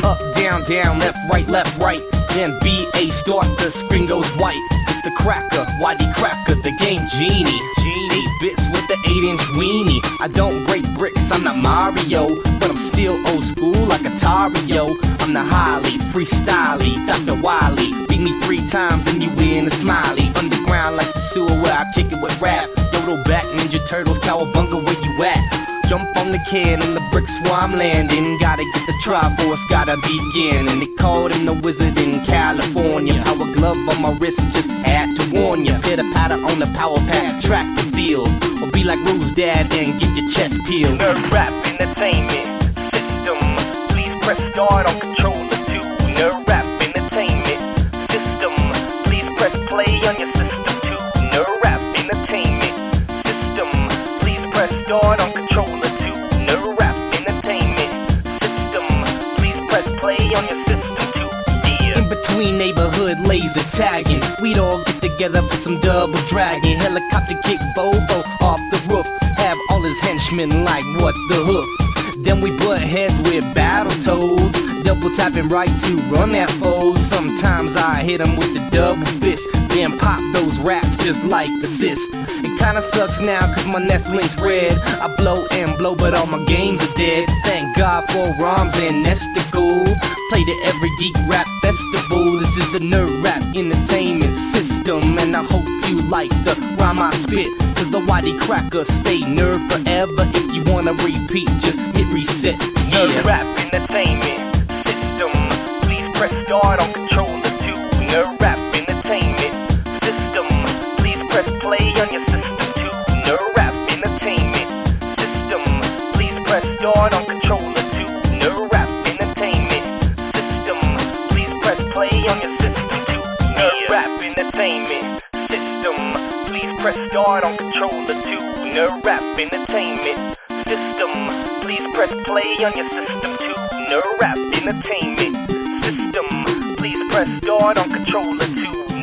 up, down, down, left, right. Then BA start, the screen goes white. It's the cracker, Whitey Cracker, the game genie. 8 bits with the 8-inch weenie. I don't break bricks, I'm not Mario, but I'm still old school like Atario. I'm the highly freestyly Dr. Wily. Beat me 3 times and you win a smiley. Underground like the sewer where I kick it with rap. Yodel back, Ninja Turtles, Cowabunga, where you at? Jump on the can and the bricks where I'm landing. Gotta get the Triforce, gotta begin. And they called him the wizard in California. Power glove on my wrist, just had to warn ya. Pitter patter on the power pack, track the field. Or be like Rue's dad and get your chest peeled. Nerd rap entertainment system. Please press start on controller 2. Nerd rap entertainment system. Please press play on your system 2. Nerd rap entertainment system. Please press start on controller 2. Nerd rap entertainment system. Please press play on your system 2. Yeah. In between neighborhood laser tagging, we'd all get together for some double dragon. Helicopter kick Bobo off the roof. Have all his henchmen like what the hoof. Then we butt heads with battle toads. Double tapping right to run that foes. Sometimes I hit him with the double fist. Then pop those raps just like assist. It kinda sucks now cause my nest blinks red. I blow and blow but all my games are dead. Thank God for ROMs and Nesticle. Played at every geek rap festival. This is the nerd rap entertainment system. And I hope you like the rhyme I spit. Cause the Whitey Cracker stay nerd forever. If you wanna repeat, just hit reset. Yeah. Nerd rap entertainment system. Please press start on controller 2. Nerd rap entertainment system. Please press play on your system 2. Nerd rap entertainment system. Please press start on controller 2. Nerd rap entertainment system. Please press play on your system 2. Nerd rap entertainment system. Please press start on controller 2. Nerd rap entertainment system. Please press play on your system 2. Nerd rap entertainment system. Please press start on controller 2.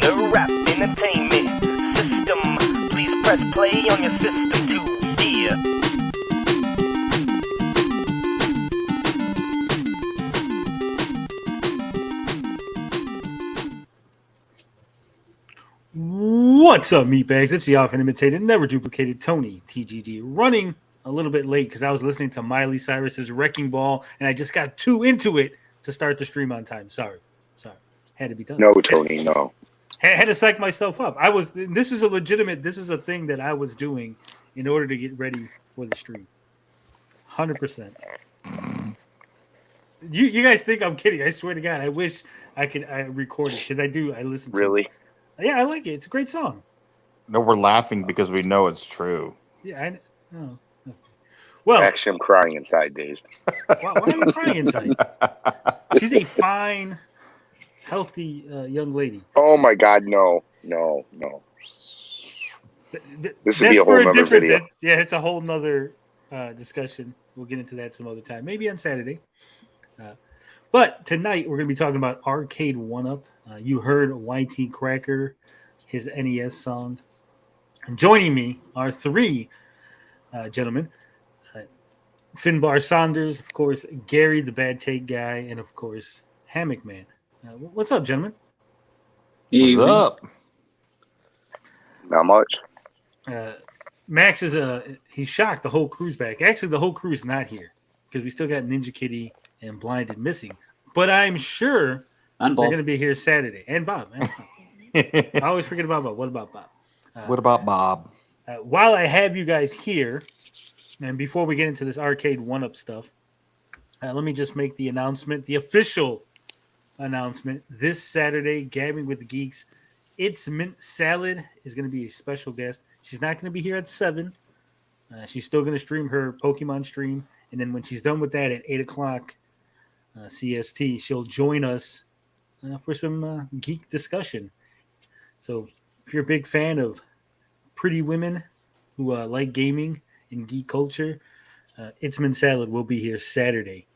Nerd rap entertainment system. Please press play on your system 2. Yeah. What's up, meatbags? It's the often imitated, never duplicated Tony TGD, running a little bit late because I was listening to Miley Cyrus's Wrecking Ball and I just got too into it to start the stream on time. Sorry. Had to be done. No, Tony, no. Had to psych myself up. This is a thing that I was doing in order to get ready for the stream. 100%. You guys think I'm kidding. I swear to God, I wish I record it because I listen to it. Really? Yeah, I like it. It's a great song. No, we're laughing because we know it's true. Yeah, I know. Oh, okay. Well, actually, I'm crying inside, Dazed. Why are you crying inside? She's a fine, healthy young lady. Oh my God, no. This would be a whole nother video. It's a whole nother discussion. We'll get into that some other time, maybe on Saturday. But tonight we're going to be talking about Arcade 1-Up. You heard YT Cracker, his NES song. And joining me are 3 gentlemen. Finbar Saunders, of course, Gary the Bad Take Guy, and of course, Hammock Man. What's up, gentlemen? What's up? Not much. Max he's shocked the whole crew's back. Actually, the whole crew is not here because we still got Ninja Kitty and Blinded missing. But I'm sure they're going to be here Saturday. And Bob. I always forget about Bob. What about Bob? What about Bob? While I have you guys here, and before we get into this Arcade 1-Up stuff, let me just make the announcement, the official announcement. This Saturday, Gabbing with the Geeks, It's Mint Salad is going to be a special guest. She's not going to be here at 7. She's still going to stream her Pokemon stream. And then when she's done with that at 8 o'clock CST, she'll join us for some geek discussion. So if you're a big fan of pretty women who like gaming and geek culture, It's Mint Salad will be here Saturday.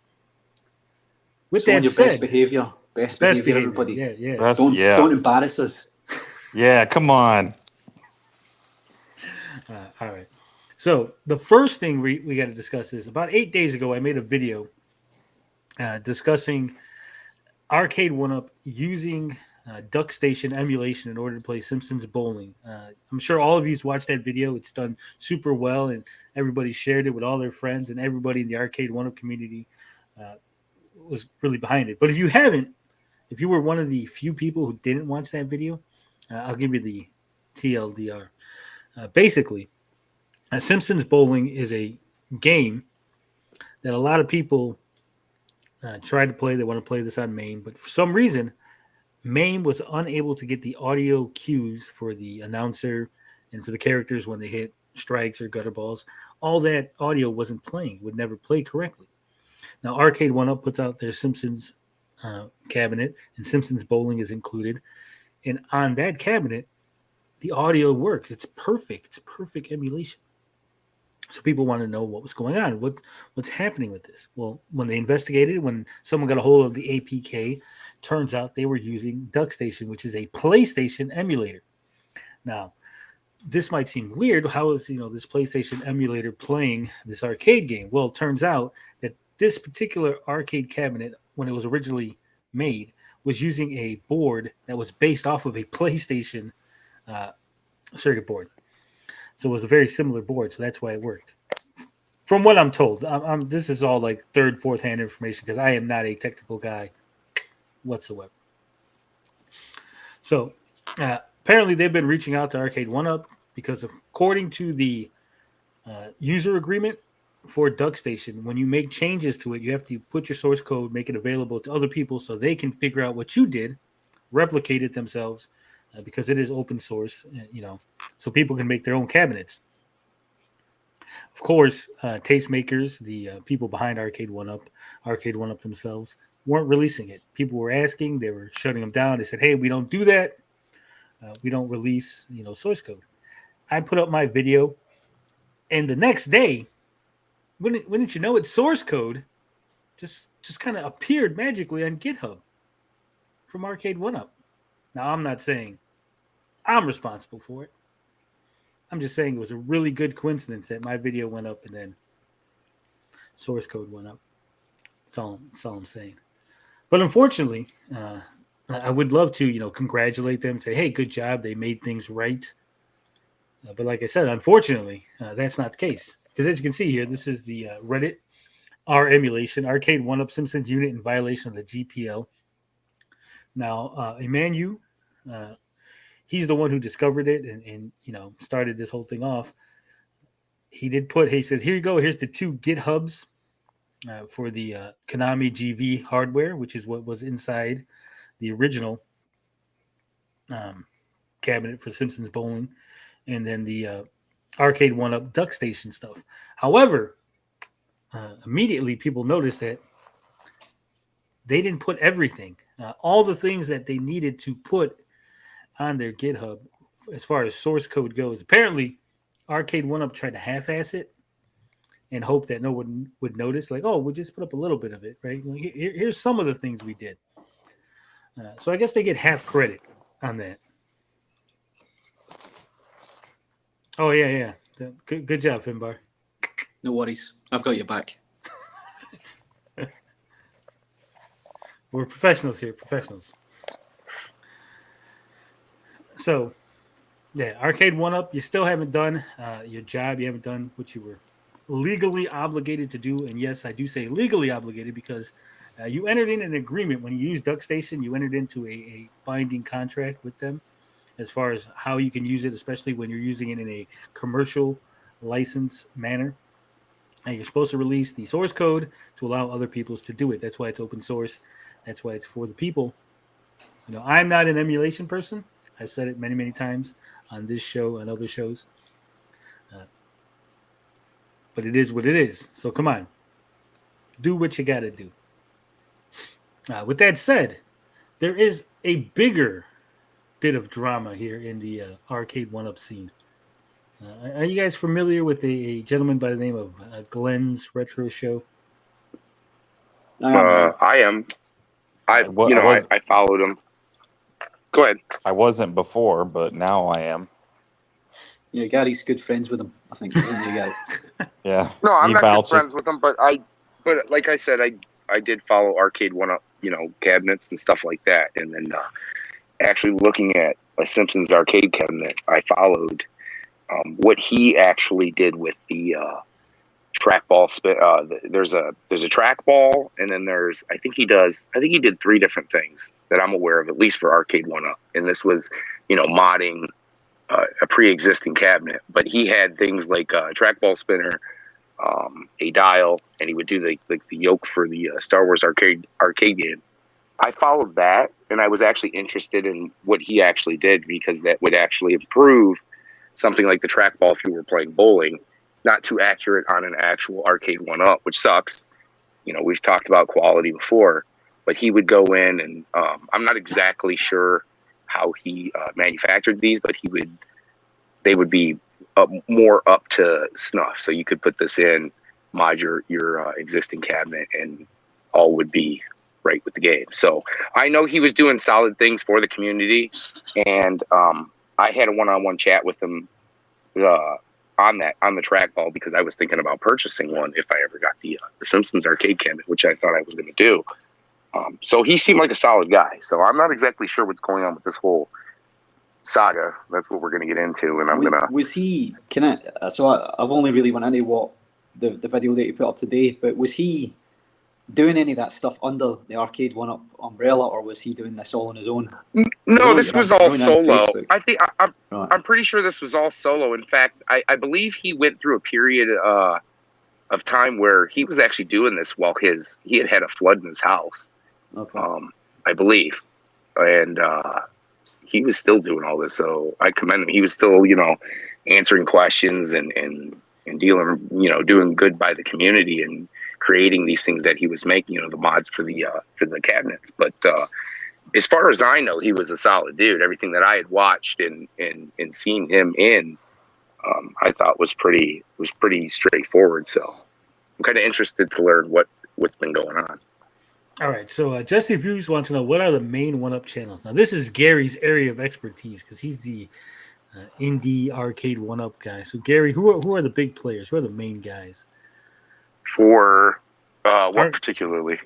With that said, best behavior, everybody. Yeah. Don't embarrass us. Yeah, come on. All right. So the first thing we got to discuss is about 8 days ago, I made a video discussing Arcade 1-Up using DuckStation emulation in order to play Simpsons Bowling. I'm sure all of you's watched that video. It's done super well, and everybody shared it with all their friends, and everybody in the Arcade 1-Up community was really behind it. But if you haven't, if you were one of the few people who didn't watch that video, I'll give you the TLDR. Basically, Simpsons Bowling is a game that a lot of people tried to play. They want to play this on MAME, but for some reason, MAME was unable to get the audio cues for the announcer and for the characters when they hit strikes or gutter balls. All that audio wasn't playing, would never play correctly. Now, Arcade 1-Up puts out their Simpsons cabinet, and Simpsons Bowling is included. And on that cabinet, the audio works. It's perfect. It's perfect emulation. So people want to know what was going on. What's happening with this? Well, when they investigated, when someone got a hold of the APK, turns out they were using DuckStation, which is a PlayStation emulator. Now, this might seem weird. How is this PlayStation emulator playing this arcade game? Well, it turns out that this particular arcade cabinet, when it was originally made, was using a board that was based off of a PlayStation circuit board. So it was a very similar board, so that's why it worked. From what I'm told, this is all like third, fourth hand information because I am not a technical guy whatsoever. So apparently they've been reaching out to Arcade 1-Up because according to the user agreement for DuckStation, when you make changes to it, you have to put your source code, make it available to other people so they can figure out what you did, replicate it themselves, because it is open source, so people can make their own cabinets. Of course, tastemakers, the people behind Arcade 1-Up themselves, weren't releasing it. People were asking, they were shutting them down. They said, hey, we don't do that. We don't release, source code. I put up my video, and the next day, wouldn't you know it, source code just kind of appeared magically on GitHub from Arcade 1-Up. Now, I'm not saying I'm responsible for it. I'm just saying it was a really good coincidence that my video went up and then source code went up. That's all I'm saying. But unfortunately, I would love to, congratulate them, say, hey, good job. They made things right. But like I said, unfortunately, that's not the case. Because as you can see here, this is the Reddit R emulation, Arcade 1-Up Simpsons unit in violation of the GPL. Now, Emmanuel, he's the one who discovered it and started this whole thing off. He said, here you go. Here's the 2 GitHubs for the Konami GV hardware, which is what was inside the original cabinet for Simpsons Bowling, and then the Arcade 1-Up DuckStation stuff. However, immediately people noticed that they didn't put everything, all the things that they needed to put on their GitHub as far as source code goes. Apparently, Arcade 1-Up tried to half-ass it and hope that no one would notice. Like, oh, we'll just put up a little bit of it, right? Well, here's some of the things we did. So I guess they get half credit on that. Oh, yeah. Good job, Finbar. No worries. I've got your back. We're professionals here, professionals. So, yeah, Arcade 1-Up, you still haven't done your job. You haven't done what you were legally obligated to do. And yes, I do say legally obligated because you entered in an agreement. When you use DuckStation, you entered into a binding contract with them as far as how you can use it, especially when you're using it in a commercial license manner. And you're supposed to release the source code to allow other people to do it. That's why it's open source. That's why it's for the people. I'm not an emulation person. I've said it many, many times on this show and other shows. But it is what it is. So come on. Do what you got to do. With that said, there is a bigger bit of drama here in the Arcade 1-Up scene. Are you guys familiar with a gentleman by the name of Glen's Retro Show? I am. I followed him. Go ahead. I wasn't before, but now I am. Yeah, Gary's good friends with him, I think. Isn't he, Gary? Yeah. No, I'm not good friends with him, but like I said, I did follow Arcade One Up, cabinets and stuff like that, and then actually looking at a Simpsons arcade cabinet, I followed what he actually did with the trackball spin. There's a trackball, and then I think he did 3 different things that I'm aware of, at least for Arcade One Up, and this was modding a pre-existing cabinet, but he had things like a trackball spinner, a dial, and he would do the yoke for the Star Wars arcade game. I followed that, and I was actually interested in what he actually did, because that would actually improve something like the trackball if you were playing bowling. It's not too accurate on an actual Arcade One Up, which sucks. We've talked about quality before, but he would go in, and I'm not exactly sure how he manufactured these, but they would be more up to snuff. So you could put this in, mod your existing cabinet, and all would be right with the game. So I know he was doing solid things for the community, and I had a one-on-one chat with him on the trackball, because I was thinking about purchasing one if I ever got the Simpsons arcade cabinet, which I thought I was going to do. So he seemed like a solid guy. So I'm not exactly sure what's going on with this whole saga. That's what we're going to get into, and Was he? So I've only really went into what the video that you put up today, but was he doing any of that stuff under the Arcade One Up umbrella, or was he doing this all on his own? No, this was all solo. Right. I'm pretty sure this was all solo. In fact, I believe he went through a period of time where he was actually doing this while he had a flood in his house. Okay. I believe, and he was still doing all this. So I commend him. He was still, answering questions and dealing, doing good by the community and creating these things that he was making, the mods for the cabinets. But as far as I know, he was a solid dude. Everything that I had watched and seen him in, I thought was pretty straightforward. So I'm kind of interested to learn what's been going on. All right, so Jesse Views wants to know, what are the main one-up channels? Now, this is Gary's area of expertise, because he's the indie arcade one-up guy. So, Gary, who are the big players? Who are the main guys? For what particularly?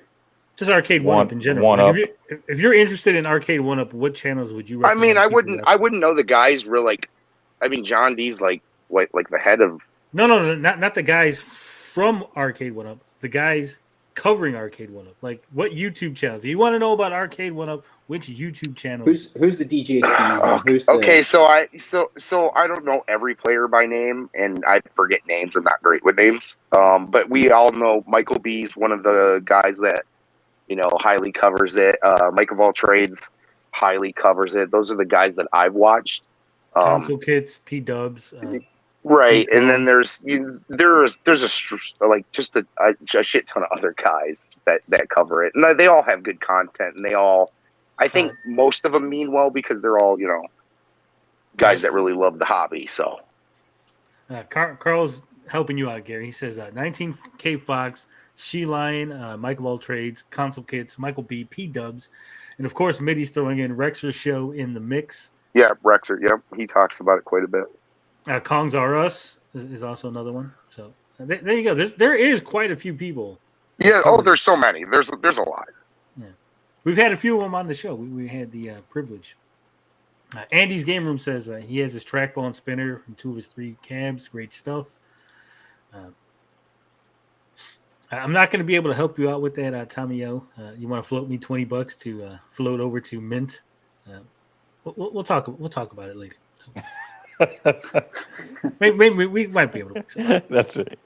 Just arcade one-up in general. Like, if you're interested in arcade one-up, what channels would you recommend? I wouldn't know the guys real like. I mean, John D's like the head of. No, not the guys from arcade one-up. The guys covering arcade one-up. Like, what YouTube channels? You want to know about arcade one-up? Which YouTube channel? Who's the DJ? Okay, so I don't know every player by name, and I forget names. I'm not great with names. But we all know Michael B's one of the guys that highly covers it. Mike of All Trades highly covers it. Those are the guys that I've watched. Console Kits, P Dubs. Right, and then there's a shit ton of other guys that cover it, and they all have good content, and they all, I think most of them mean well, because they're all guys that really love the hobby. So Carl's helping you out, Gary. He says 19K Fox, She Lion, Mike of All Trades, Console Kits, Michael B, P Dubs, and of course Mitty's throwing in Rexer's show in the mix. Yeah, Rexer. Yep, he talks about it quite a bit. Kongs Are Us is also another one. So there you go. There is quite a few people. Yeah. There's so many. There's a lot. Yeah, we've had a few of them on the show. We had the privilege. Andy's Game Room says he has his trackball and spinner from 2 of his 3 cabs. Great stuff. I'm not going to be able to help you out with that, Tommy O. You want to float me $20 to float over to Mint? We'll talk about it later. Maybe we might be able to work something. That's right.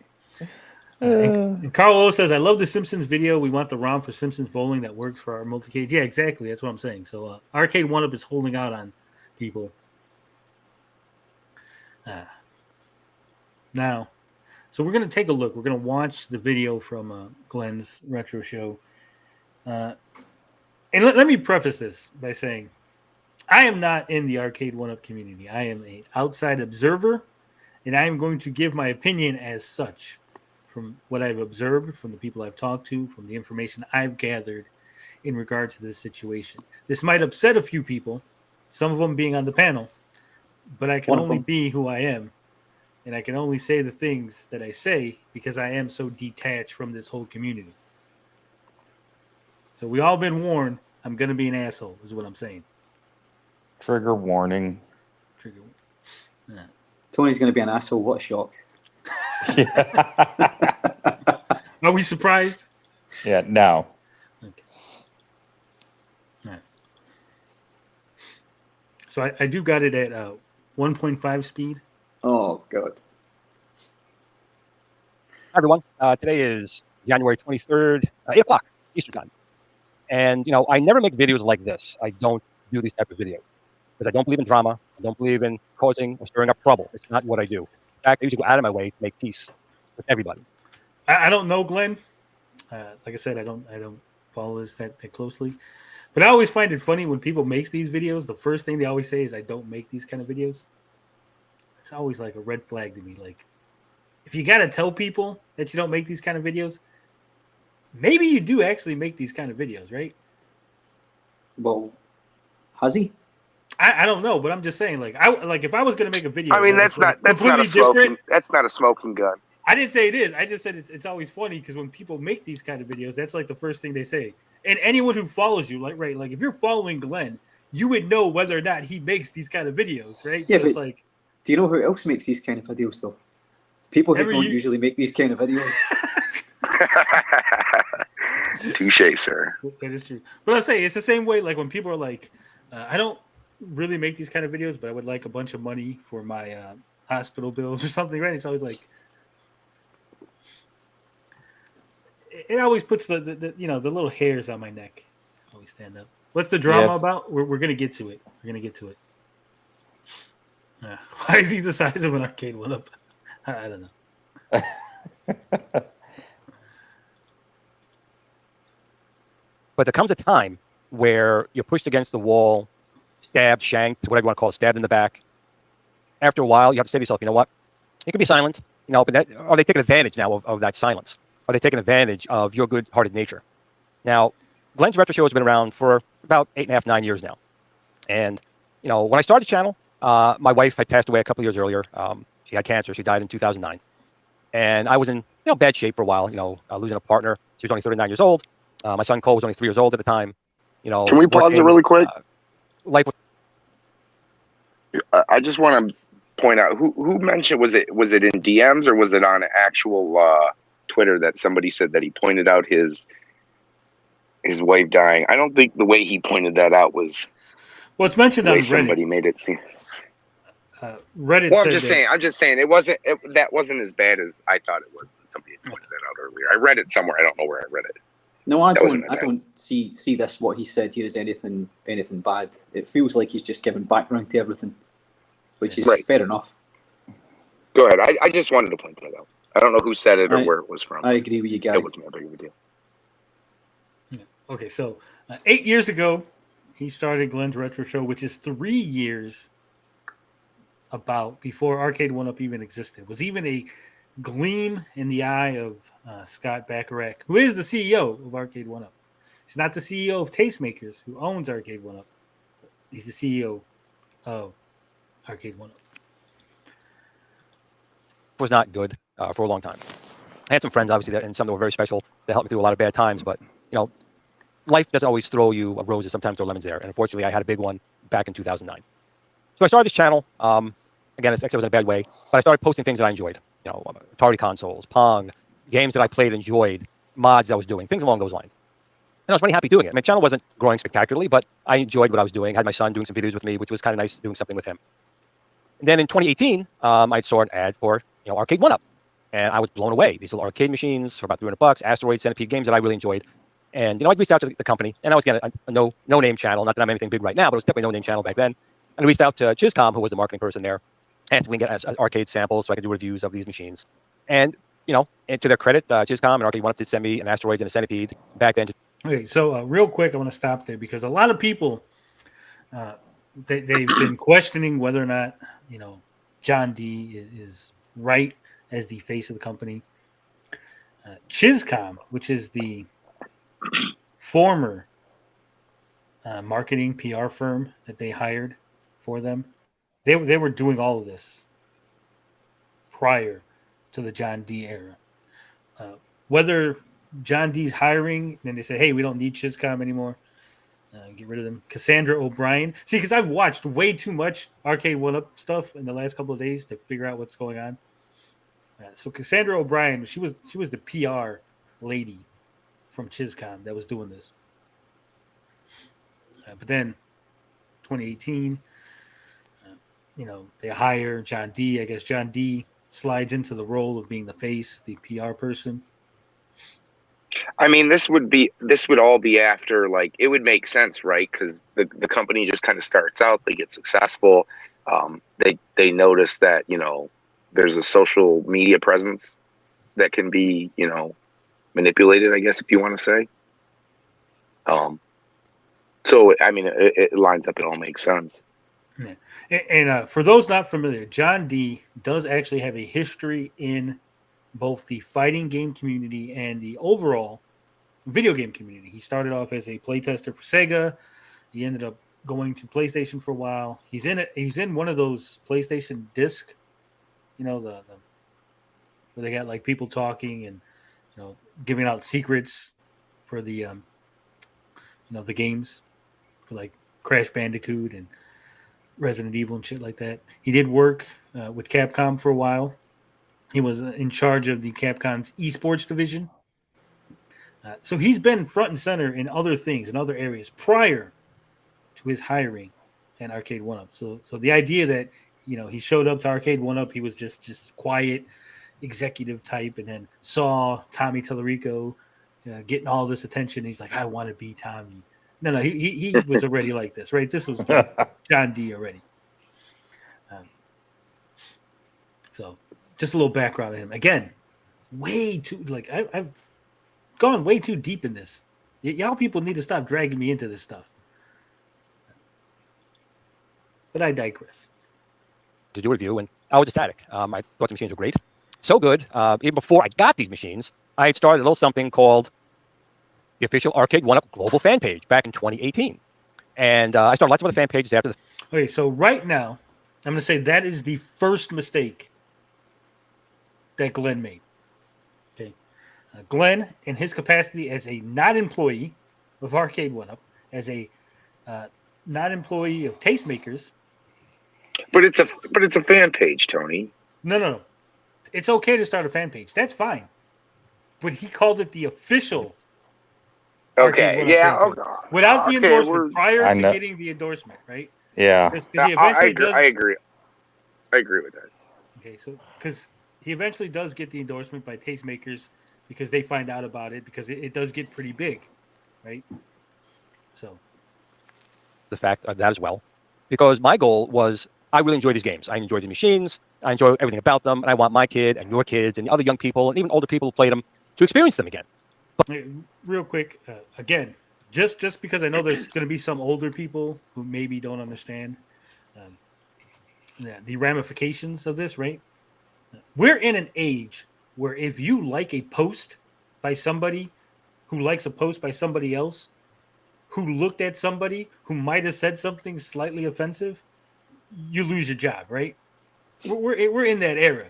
And Carl O says, I love the Simpsons video. We want the ROM for Simpsons Bowling that works for our multi-cage. Yeah, exactly. That's what I'm saying. So Arcade One-Up is holding out on people. Now, so we're going to take a look. We're going to watch the video from Glen's retro show. And let me preface this by saying, I am not in the Arcade One-Up community. I am an outside observer, and I am going to give my opinion as such from what I've observed, from the people I've talked to, from the information I've gathered in regards to this situation. This might upset a few people, some of them being on the panel, but I can only be who I am, and I can only say the things that I say because I am so detached from this whole community. So we all been warned. I'm gonna be an asshole, is what I'm saying. Trigger warning. Trigger. Yeah. Tony's going to be an asshole. What a shock. Yeah. Are we surprised? Yeah, no. Okay. All right. So I do got it at 1.5 speed. Oh, God. Hi, everyone. Today is January 23rd, 8 o'clock Eastern Time. And, I never make videos like this. I don't do these type of videos because I don't believe in drama. I don't believe in causing or stirring up trouble. It's not what I do. In fact, I usually go out of my way to make peace with everybody. I don't know Glenn. Like I said, I don't follow this that closely. But I always find it funny when people make these videos. The first thing they always say is, "I don't make these kind of videos." It's always like a red flag to me. Like, if you gotta tell people that you don't make these kind of videos, maybe you do actually make these kind of videos, right? Well, has he? I don't know, but I'm just saying, like, if I was gonna make a video, I mean, that that's was, like, not completely a smoking. different. That's not a smoking gun. I didn't say it is. I just said it's always funny because when people make these kind of videos, that's like the first thing they say. And anyone who follows you, like if you're following Glenn, you would know whether or not he makes these kind of videos, right? Yeah, so it's but like, do you know who else makes these kind of videos, though? People who don't usually make these kind of videos. Touche, sir. that is true. But I say it's the same way. Like when people are like, I don't really make these kind of videos, but I would like a bunch of money for my hospital bills or something, right? It's always like, it always puts the little hairs on my neck always stand up. What's the drama about? We're gonna get to it. We're gonna get to it. Why is he the size of an arcade one-up? I don't know. But there comes a time where you're pushed against the wall, stabbed, shanked, whatever you want to call it, stabbed in the back. After a while, you have to say to yourself, you know what? You can be silent, but are they taking advantage now of that silence? Are they taking advantage of your good-hearted nature? Now, Glen's Retro Show has been around for about 8.5, 9 years now. And, when I started the channel, my wife had passed away a couple of years earlier. She had cancer. She died in 2009. And I was in bad shape for a while, losing a partner. She was only 39 years old. My son Cole was only 3 years old at the time. Can we pause it really quick? I just want to point out who mentioned, was it in DMs or was it on actual Twitter that somebody said that he pointed out his wife dying? I don't think the way he pointed that out was. Well, it's mentioned the way on Reddit. Somebody made it seem. Reddit. Well, I'm just saying. That wasn't as bad as I thought it was. Somebody had pointed that out earlier. I read it somewhere. I don't know where I read it. No, I don't see this. What he said here is anything bad. It feels like he's just giving background to everything, which is fair enough. Go ahead. I just wanted to point that out. I don't know who said it or where it was from. I agree with you guys. It wasn't that big of a deal. Okay, so 8 years ago, he started Glen's Retro Show, which is 3 years before Arcade 1-Up even existed. Was even a gleam in the eye of Scott Bacharach, who is the CEO of Arcade 1-Up. He's not the CEO of Tastemakers, who owns Arcade 1-Up. He's the CEO of Arcade 1-Up. Was not good for a long time. I had some friends, obviously, and some that were very special that helped me through a lot of bad times. But, life doesn't always throw you roses. Sometimes there are lemons there. And unfortunately, I had a big one back in 2009. So I started this channel. Again, it was in a bad way. But I started posting things that I enjoyed. Atari consoles, Pong, games that I played, enjoyed, mods that I was doing, things along those lines. And I was really happy doing it. My channel wasn't growing spectacularly, but I enjoyed what I was doing. I had my son doing some videos with me, which was kind of nice doing something with him. And then in 2018, I saw an ad for Arcade 1-Up. And I was blown away. These little arcade machines for about $300, Asteroid, Centipede, games that I really enjoyed. And, I reached out to the company, and I was getting a no-name channel. Not that I'm anything big right now, but it was definitely a no-name channel back then. And I reached out to ChisCom, who was the marketing person there, asked if we can get arcade samples so I could do reviews of these machines. And, and to their credit, ChisCom and Arcade 1-Up did send me an Asteroid and a Centipede back then. Okay, so real quick, I want to stop there because a lot of people, they've been questioning whether or not, John D is right as the face of the company. ChisCom, which is the former marketing PR firm that they hired for them, they were doing all of this prior to the John D era. Whether John D's hiring, and then they said, "Hey, we don't need Chizcom anymore. Get rid of them." Cassandra O'Brien. See, because I've watched way too much Arcade 1-Up stuff in the last couple of days to figure out what's going on. So Cassandra O'Brien, she was the PR lady from Chizcom that was doing this. But then 2018, they hire John D. I guess John D slides into the role of being the face, the PR person. I mean, this would all be after, like, it would make sense, right? Because the company just kind of starts out, they get successful, they notice that there's a social media presence that can be manipulated, I guess, if you want to say. So I mean, it lines up. It all makes sense. Yeah. And for those not familiar, John D does actually have a history in both the fighting game community and the overall video game community. He started off as a playtester for Sega. He ended up going to PlayStation for a while. He's in one of those PlayStation disc, the where they got like people talking and giving out secrets for the the games for like Crash Bandicoot and Resident Evil and shit like that. He did work with Capcom for a while. He was in charge of the Capcom's esports division. So he's been front and center in other things, in other areas prior to his hiring at Arcade 1-Up. So the idea that, he showed up to Arcade 1-Up, he was just quiet, executive type, and then saw Tommy Tallarico getting all this attention. He's like, I want to be Tommy. No, he was already like this, right? This was John D already. So just a little background on him. Again, way too, like, I've gone way too deep in this. Y'all people need to stop dragging me into this stuff. But I digress. To do a review, and I was ecstatic. I thought the machines were great. So good. Even before I got these machines, I had started a little something called the official Arcade 1-Up global fan page back in 2018. And I started lots of other fan pages after the... Okay, so right now, I'm going to say that is the first mistake that Glen made. Okay. Glen, in his capacity as a not employee of Arcade 1-Up, as a not employee of Tastemakers... But it's a fan page, Tony. No. It's okay to start a fan page. That's fine. But he called it the official. Okay. Yeah. Okay. Without the endorsement, prior to getting the endorsement, right? Yeah. I agree with that. Okay, so because he eventually does get the endorsement by Tastemakers because they find out about it because it does get pretty big, right? So the fact of that as well, because my goal was I really enjoy these games. I enjoy the machines. I enjoy everything about them, and I want my kid and your kids and the other young people and even older people who played them to experience them again. Real quick, again, just because I know there's going to be some older people who maybe don't understand the ramifications of this, right? We're in an age where if you like a post by somebody who likes a post by somebody else who looked at somebody who might have said something slightly offensive, you lose your job, right? We're in that era.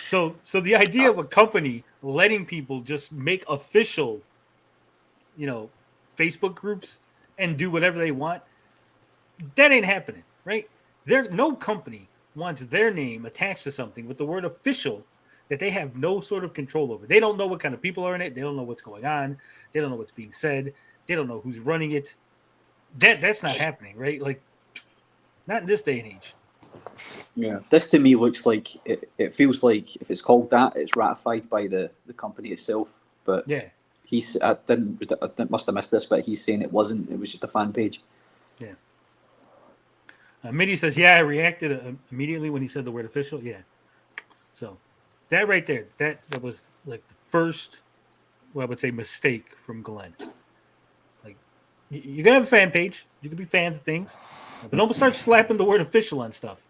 So the idea of a company letting people just make official, Facebook groups and do whatever they want, that ain't happening, right? No company wants their name attached to something with the word official that they have no sort of control over. They don't know what kind of people are in it. They don't know what's going on. They don't know what's being said. They don't know who's running it. That's not happening, right? Like, not in this day and age. Yeah, this to me looks like it feels like if it's called that, it's ratified by the company itself. But yeah, I must have missed this, but he's saying it wasn't. It was just a fan page. Yeah. Mitty says, "Yeah, I reacted immediately when he said the word official." Yeah. So that right there, that was like the first, I would say, mistake from Glen. Like, you can have a fan page. You can be fans of things. But don't start slapping the word official on stuff.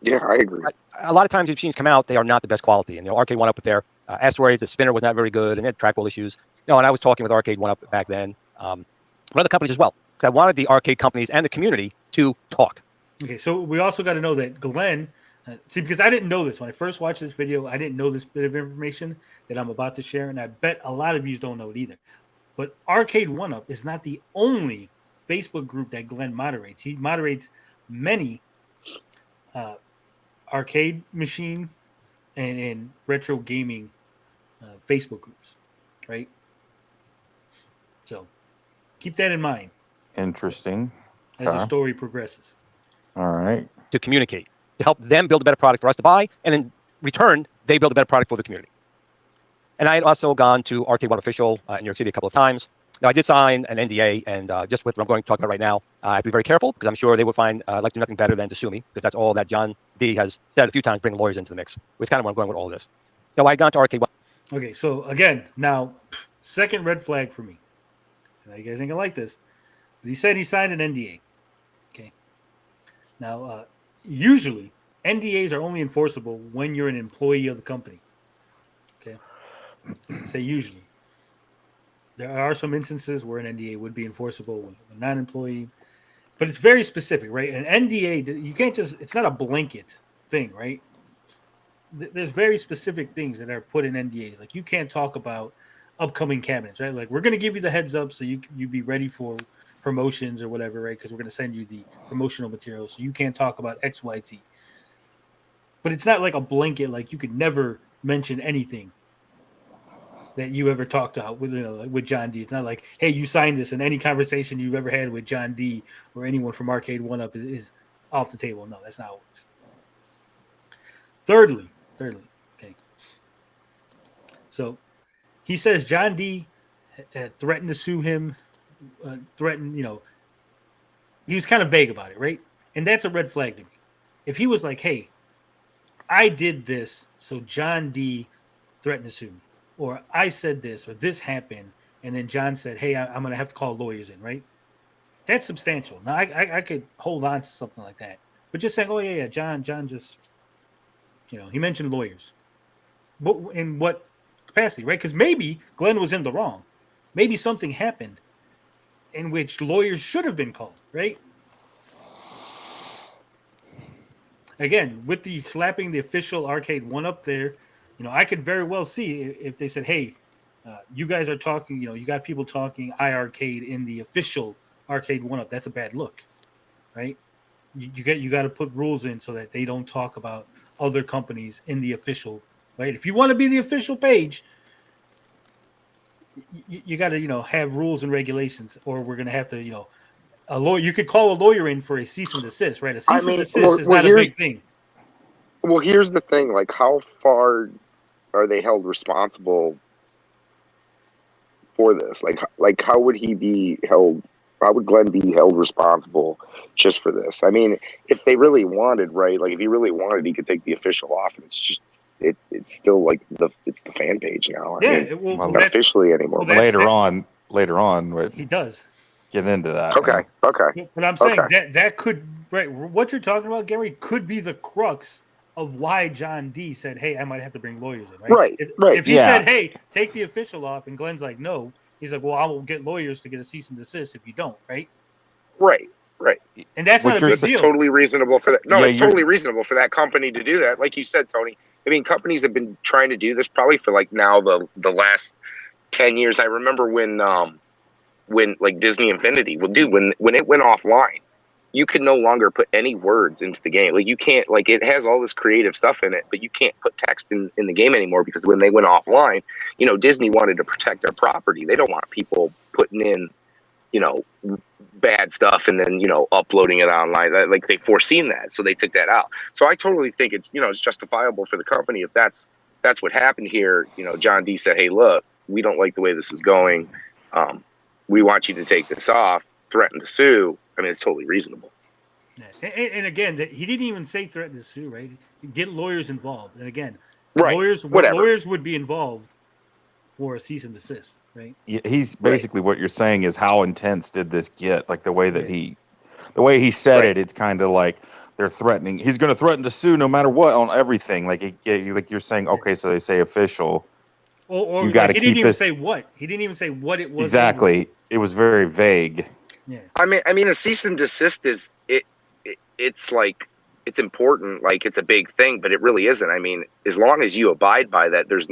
Yeah, I agree. A lot of times these machines come out, they are not the best quality. And Arcade 1-Up with their Asteroids, the spinner was not very good, and they had trackball issues. And I was talking with Arcade 1-Up back then, but other companies as well. Because I wanted the arcade companies and the community to talk. Okay, so we also got to know that Glen See, because I didn't know this when I first watched this video, I didn't know this bit of information that I'm about to share, and I bet a lot of you don't know it either. But Arcade 1UP is not the only Facebook group that Glenn moderates. He moderates many arcade machine and retro gaming Facebook groups, right? So keep that in mind Interesting. as the Okay. story progresses. All right. To communicate, to help them build a better product for us to buy, and in return, they build a better product for the community. And I had also gone to Arcade One Official in New York City a couple of times. Now, I did sign an NDA, and just with what I'm going to talk about right now, I have to be very careful because I'm sure they would find like to do nothing better than to sue me, because that's all that John D has said a few times, bringing lawyers into the mix, which is kind of where I'm going with all of this. So I got to Arcade One. Okay, so again, now, second red flag for me. Now, you guys ain't gonna like this, but he said he signed an NDA. Okay. Now, usually, NDAs are only enforceable when you're an employee of the company. Okay. Say usually. There are some instances where an NDA would be enforceable when a non-employee, but it's very specific, right? An NDA, you can't just, it's not a blanket thing, right? There's very specific things that are put in NDAs. Like you can't talk about upcoming cabinets, right? Like we're going to give you the heads up so you be ready for promotions or whatever, right? Because we're going to send you the promotional material, so you can't talk about X, Y, Z. But it's not like a blanket, like you could never mention anything that you ever talked about with, with John D. It's not like, hey, you signed this, and any conversation you've ever had with John D or anyone from Arcade 1UP is off the table. No, that's not how it works. Thirdly, okay. So he says John D threatened to sue him, he was kind of vague about it, right? And that's a red flag to me. If he was like, hey, I did this, so John D threatened to sue me, or I said this, or this happened, and then John said, hey, I'm going to have to call lawyers in, right? That's substantial. Now, I could hold on to something like that. But just saying, oh, yeah, John just, he mentioned lawyers. In what capacity, right? Because maybe Glenn was in the wrong. Maybe something happened in which lawyers should have been called, right? Again, with the slapping the official Arcade 1UP there, I could very well see if they said, hey, you guys are talking, you got people talking iArcade in the official Arcade 1UP. That's a bad look, right? You got to put rules in so that they don't talk about other companies in the official, right? If you want to be the official page, you got to, have rules and regulations, or we're going to have to, a lawyer. You could call a lawyer in for a cease and desist, right? A cease and desist is not a big thing. Well, here's the thing: like, how far are they held responsible for this? Like, how would he be held? How would Glenn be held responsible just for this? I mean, if they really wanted, right? Like, if he really wanted, he could take the official off, and it's just it's still like it's the fan page now. Not officially anymore. Well, later on, he does get into that. Okay. But I'm saying that could, right? What you're talking about, Gary, could be the crux of why John D said, "Hey, I might have to bring lawyers in." Right. If he said, "Hey, take the official off," and Glenn's like, "No," he's like, "Well, I will get lawyers to get a cease and desist if you don't." Right. And that's not a big deal. Totally reasonable for that. No, it's totally reasonable for that company to do that. Like you said, Tony. I mean, companies have been trying to do this probably for like now the last 10 years. I remember when like Disney Infinity, well, dude, when it went offline, you could no longer put any words into the game. Like you can't, like it has all this creative stuff in it, but you can't put text in the game anymore because when they went offline, Disney wanted to protect their property. They don't want people putting in, bad stuff and then, uploading it online. Like they foreseen that. So they took that out. So I totally think it's, it's justifiable for the company. If that's what happened here, John D said, hey, look, we don't like the way this is going. We want you to take this off, threaten to sue. I mean, it's totally reasonable. Yeah. And again, he didn't even say threaten to sue, right? Get lawyers involved. And again, right. lawyers would be involved for a cease and desist, right? Yeah, he's basically what you're saying is how intense did this get? Like the way that he said it, it's kind of like they're threatening. He's going to threaten to sue no matter what on everything. Like you're saying, okay, so they say official. Or you got to. He didn't even say what. He didn't even say what it was. Exactly. Anyway. It was very vague. Yeah. I mean, a cease and desist is it's it's important, like it's a big thing, but it really isn't. I mean, as long as you abide by that, there's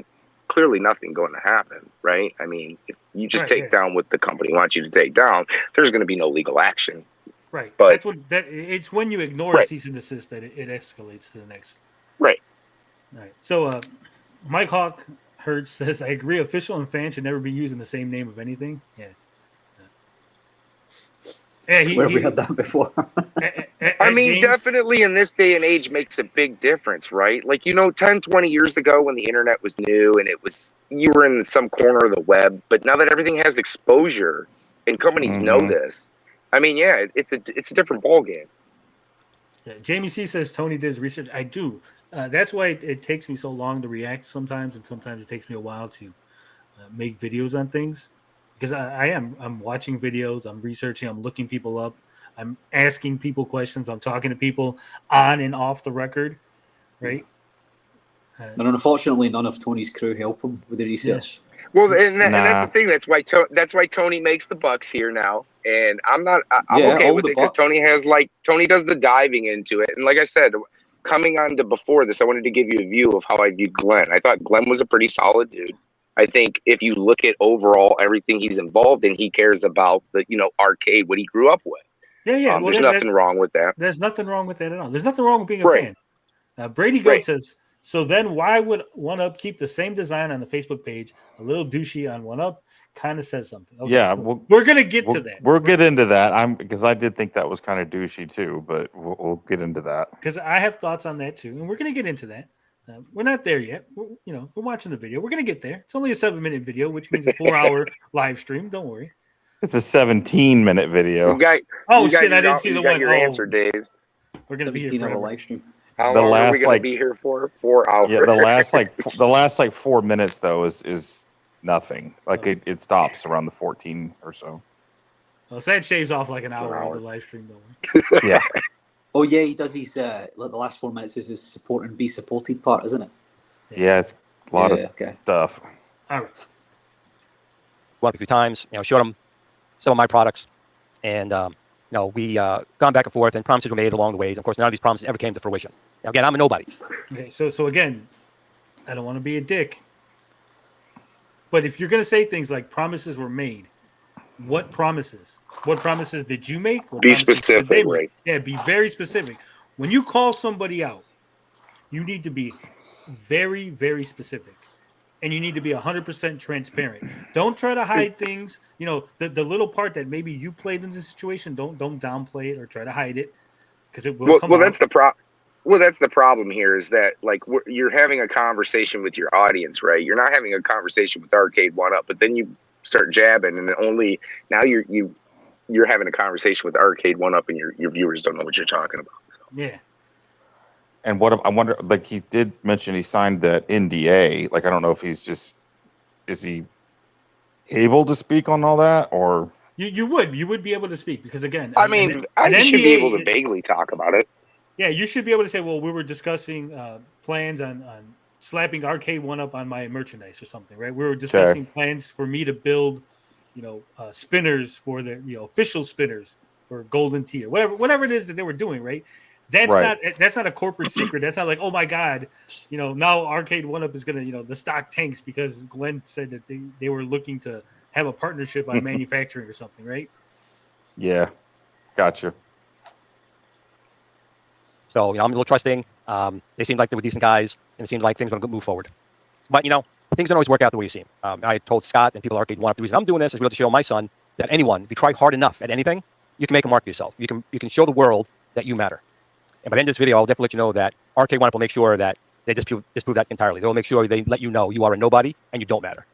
clearly nothing going to happen, right? I mean, if you just take down what the company wants you to take down, there's going to be no legal action. Right. But That's what it's when you ignore cease and desist that it escalates to the next. Right. All right. So Mike Hawk Hertz says, I agree, official and fan should never be using the same name of anything. Yeah. Where have we had that before? I mean, definitely in this day and age makes a big difference, right? Like, 10, 20 years ago when the internet was new and you were in some corner of the web, but now that everything has exposure and companies know this, I mean, yeah, it's a different ballgame. Yeah, Jamie C says Tony did his research. I do. That's why it takes me so long to react sometimes, and sometimes it takes me a while to make videos on things. Because I'm watching videos, I'm researching, I'm looking people up, I'm asking people questions, I'm talking to people on and off the record, right? And unfortunately, none of Tony's crew help him with the research. Yeah. Well, and that's the thing. That's why Tony makes the bucks here now, and I'm okay with it because Tony does the diving into it, and like I said, coming on to before this, I wanted to give you a view of how I viewed Glenn. I thought Glenn was a pretty solid dude. I think if you look at overall everything he's involved in, he cares about the arcade, what he grew up with. Yeah. There's nothing wrong with that. There's nothing wrong with that at all. There's nothing wrong with being a fan. Brady Goat says, so then why would OneUp keep the same design on the Facebook page? A little douchey on OneUp kind of says something. Okay, yeah, so we're gonna get to that. We'll get into that. Because I did think that was kind of douchey too, but we'll get into that. Because I have thoughts on that too, and we're gonna get into that. We're not there yet. We're watching the video. We're gonna get there. It's only a 7-minute video, which means a 4-hour live stream. Don't worry. It's a 17-minute video. I didn't see the one. Your answer, Days. We're gonna be here for a live stream. How long are we gonna be here for? 4 hours. Yeah, the last 4 minutes though is nothing. Like it stops around the 14 or so. Well, so that shaves off like an hour of the live stream, don't we? Yeah. Oh yeah, he does his the last 4 minutes is his support and be supported part, isn't it? Yeah, it's a lot of stuff. All right. Went a few times, showed them some of my products, and we gone back and forth, and promises were made along the ways. Of course, none of these promises ever came to fruition. Now, again, I'm a nobody. Okay, so again, I don't want to be a dick, but if you're gonna say things like promises were made, what promises? What promises did you make? Be specific, right? Yeah, be very specific. When you call somebody out, you need to be very, very specific. And you need to be 100% transparent. Don't try to hide things. The little part that maybe you played in this situation, don't downplay it or try to hide it, because it will come out. That's the problem. Well, that's the problem here is that you're having a conversation with your audience, right? You're not having a conversation with Arcade 1UP, but then you start jabbing, and now you're having a conversation with Arcade 1UP, and your viewers don't know what you're talking about. So. Yeah. And I wonder, he did mention he signed that NDA. I don't know if is he able to speak on all that, or you would be able to speak, because again, I mean, I should be able to vaguely talk about it. Yeah, you should be able to say, well, we were discussing plans on slapping Arcade 1UP on my merchandise or something, right? We were discussing plans for me to build, spinners for the official spinners for Golden Tier, whatever it is that they were doing, right? That's not a corporate secret. That's not like, oh my God, now Arcade 1UP is gonna, the stock tanks because Glenn said that they were looking to have a partnership on manufacturing or something, right? Yeah, gotcha. So I'm a little trusting. They seemed like they were decent guys, and it seemed like things were going to move forward. But things don't always work out the way you seem. I told Scott and people at Arcade 1UP, the reason I'm doing this is really to show my son that anyone, if you try hard enough at anything, you can make a mark for yourself. You can show the world that you matter. And by the end of this video, I'll definitely let you know that Arcade 1UP will make sure that they disprove that entirely. They'll make sure they let you know you are a nobody and you don't matter.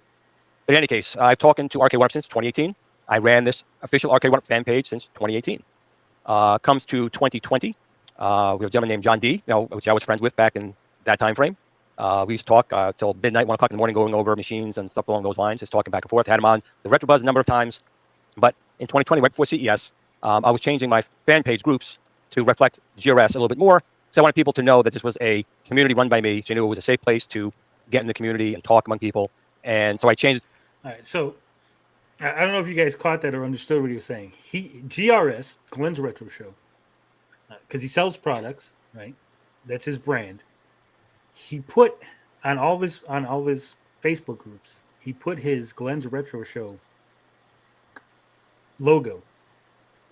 But in any case, I've talked to Arcade 1UP since 2018. I ran this official Arcade 1UP fan page since 2018. Comes to 2020. We have a gentleman named John D, which I was friends with back in that time frame. We used to talk till midnight, 1 o'clock in the morning, going over machines and stuff along those lines, just talking back and forth. Had him on the Retro Buzz a number of times. But in 2020, right before CES, I was changing my fan page groups to reflect GRS a little bit more. So I wanted people to know that this was a community run by me. So you knew it was a safe place to get in the community and talk among people. And so I changed. All right. So I don't know if you guys caught that or understood what he was saying. GRS, Glen's Retro Show, because he sells products, right? That's his brand. He put on all of his Facebook groups. He put his Glen's Retro Show logo.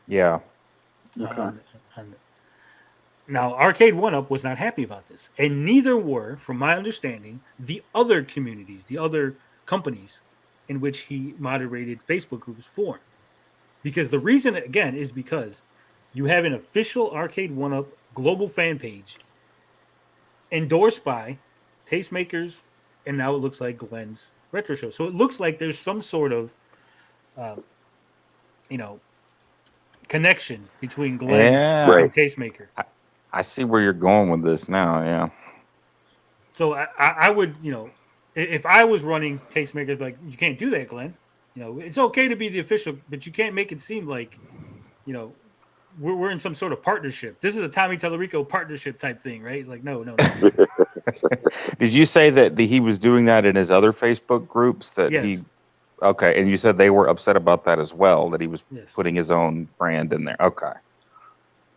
Yeah. Okay. Now, Arcade 1-Up was not happy about this, and neither were, from my understanding, the other communities, the other companies in which he moderated Facebook groups for. Because the reason, again, is because you have an official Arcade 1-Up global fan page endorsed by Tastemakers, and now it looks like Glen's Retro Show. So it looks like there's some sort of, connection between Glen and Tastemaker. I see where you're going with this now. Yeah. So I would, if I was running Tastemakers, like, you can't do that, Glen. It's okay to be the official, but you can't make it seem like, we're in some sort of partnership. This is a Tommy Tallarico partnership type thing, right? Like, no. Did you say that he was doing that in his other Facebook groups? Yes. Okay, and you said they were upset about that as well, that he was Yes. putting his own brand in there. Okay.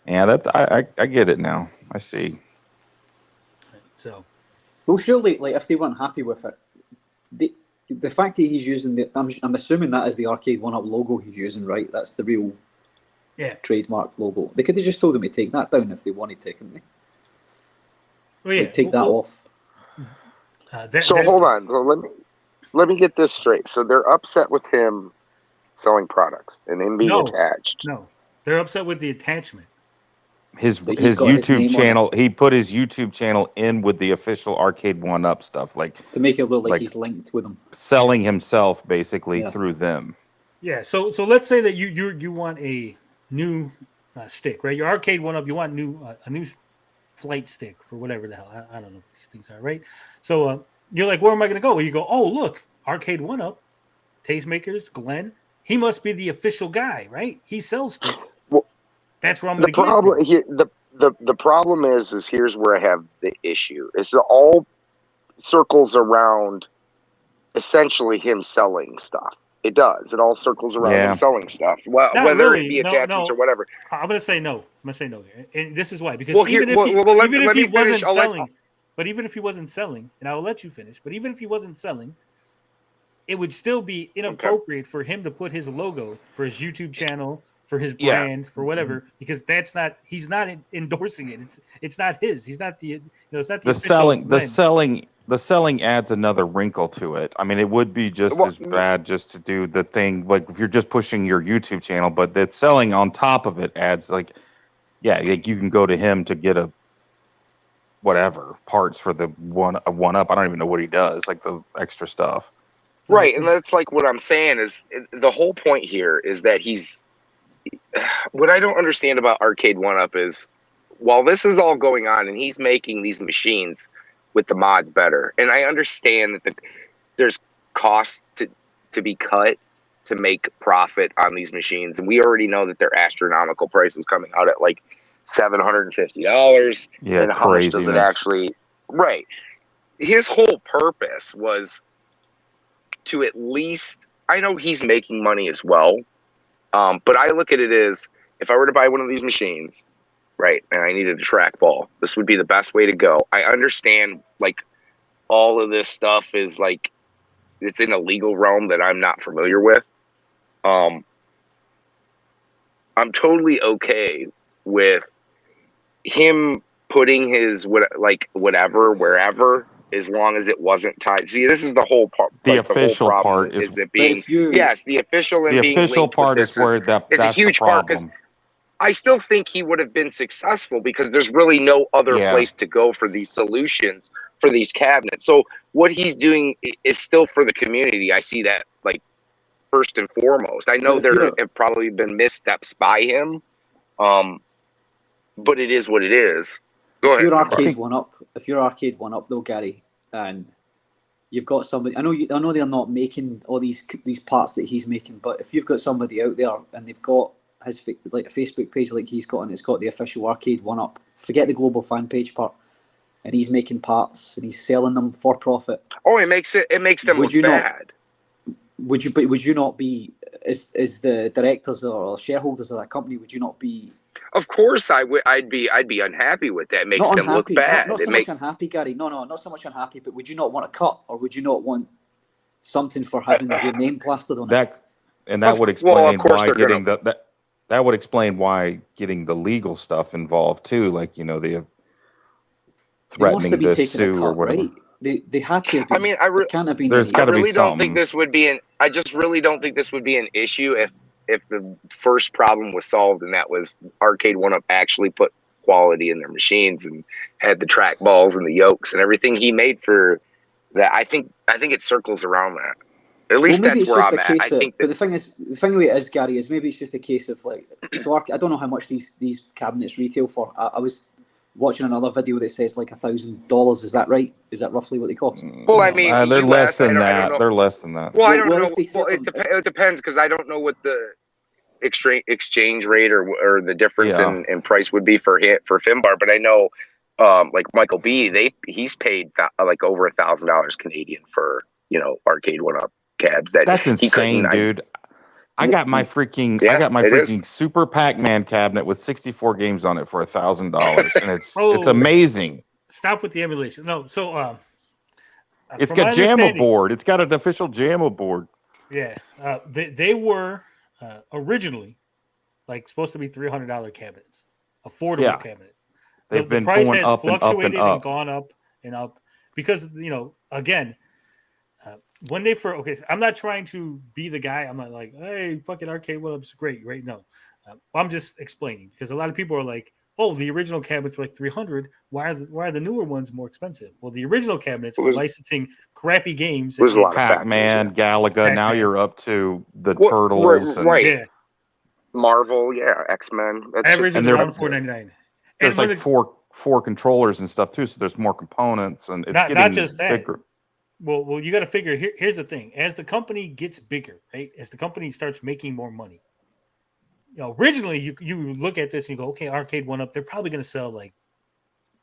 Yeah, I get it now. I see. So, well, surely, like, if they weren't happy with it, the fact that he's using I'm assuming that is the Arcade 1-Up logo he's using, right? That's the real trademark logo. They could have just told him to take that down if they wanted to, couldn't they? Well, Like, take that off. Hold on. So let me get this straight. So they're upset with him selling products and him being attached. No, they're upset with the attachment. His got his YouTube name on channel. He put his YouTube channel in with the official Arcade 1-Up stuff, like to make it look like he's linked with them, selling himself basically through them. Yeah. So let's say that you want a new stick, right? Your Arcade 1-Up, you want a new flight stick for whatever the hell. I don't know what these things are, right? So you're like, where am I going to go? Well, you go, oh, look, Arcade 1-Up, Tastemakers, Glen. He must be the official guy, right? He sells sticks. Well, that's where I'm going to get the problem is here's where I have the issue. It's all circles around essentially him selling stuff. It does. It all circles around him selling stuff. Well, whether it be attachments or whatever. I'm going to say no. I'm going to say no here. And this is why. Because even if he wasn't selling, but even if he wasn't selling, and I will let you finish, but even if he wasn't selling, it would still be inappropriate for him to put his logo for his YouTube channel, for his brand, for whatever, because he's not endorsing it. It's not his. He's not it's not the selling adds another wrinkle to it. I mean, it would be just as bad just to do the thing, like if you're just pushing your YouTube channel, but that selling on top of it adds like you can go to him to get whatever parts for the 1-Up. I don't even know what he does, like the extra stuff. Right, and that's like what I'm saying is the whole point here is that what I don't understand about Arcade 1-Up is while this is all going on and he's making these machines with the mods better, and I understand that there's costs to be cut to make profit on these machines, and we already know that they're astronomical prices coming out at like $750. Yeah, and how much does it actually? Right. His whole purpose was to at least, I know he's making money as well, but I look at it as if I were to buy one of these machines, right, and I needed a trackball, this would be the best way to go. I understand, like, all of this stuff is like, it's in a legal realm that I'm not familiar with. I'm totally okay with him putting his whatever wherever, as long as it wasn't tied. See, this is the whole part. The official part is it being the official and being official part is where that's a huge part, because I still think he would have been successful because there's really no other place to go for these solutions for these cabinets. So what he's doing is still for the community. I see that like first and foremost. I know there have probably been missteps by him, but it is what it is. Go ahead. If you're Arcade 1-Up though, Gary, and you've got somebody, I know they're not making all these parts that he's making, but if you've got somebody out there and they've got his like a Facebook page like he's got, and it's got the official Arcade 1-Up, forget the global fan page part, and he's making parts and he's selling them for profit. Oh, it makes them look bad. Would you not be, as the directors or shareholders of that company, would you not be of course I would. I'd be unhappy with that. It makes Not them look unhappy. bad. Not It so makes much unhappy, Gary. No, not so much unhappy. But would you not want a cut, or would you not want something for having your name plastered on it? That would explain well, of course why they're getting gonna. that would explain why getting the legal stuff involved too, like the They must threatening have been to taking a sue or cut, whatever. right? They had to have I been. mean, There can't have been There's any. gotta be really don't think something. this would be an. I just really don't think this would be an issue if the first problem was solved, and that was Arcade 1-Up actually put quality in their machines and had the track balls and the yokes and everything he made for that. I think it circles around that. At least Maybe that's it's where just I'm a at. case I of. think But that. the thing with it is, Gary, is maybe it's just a case of like. So I don't know how much these cabinets retail for. I was watching another video that says like $1,000. Is that right? Is that roughly what they cost? Well, I mean, They're less than I don't that. know. They're less than that. Well, I don't Well, know. if they Well, sell them, it depends because I don't know what the exchange rate or the difference Yeah. in price would be for Finbar, but I know like Michael B, he's paid like over $1,000 Canadian for Arcade 1-Up cabs. That's he couldn't. insane, dude. I got my freaking It is. Super Pac-Man cabinet with 64 games on it for $1,000, and it's Oh. amazing. Stop with the emulation. No, so It's from my got JAMA understanding- board. It's got an official JAMA board. Yeah, they were originally like supposed to be $300 cabinets, affordable Yeah. cabinets. They've The been price going has up and up and fluctuated and up. gone up and up because again, when they so I'm not trying to be the guy. I'm not like, hey, fucking Arcade 1-Up's great, right? No, I'm just explaining because a lot of people are like, oh, the original cabinets were like $300. Why are the newer ones more expensive? Well, the original cabinets were licensing crappy games. There's a lot of Pac-Man, Galaga. Pac-Man. Now you're up to the Well, Turtles. And right. Yeah, Marvel, X-Men. average And is they're- around $499. There's And like four controllers and stuff too, so there's more components, and it's Not getting just that. bigger. Well, you got to figure. Here's the thing: as the company gets bigger, right? As the company starts making more money, originally you look at this and you go, okay, Arcade 1-Up, they're probably going to sell like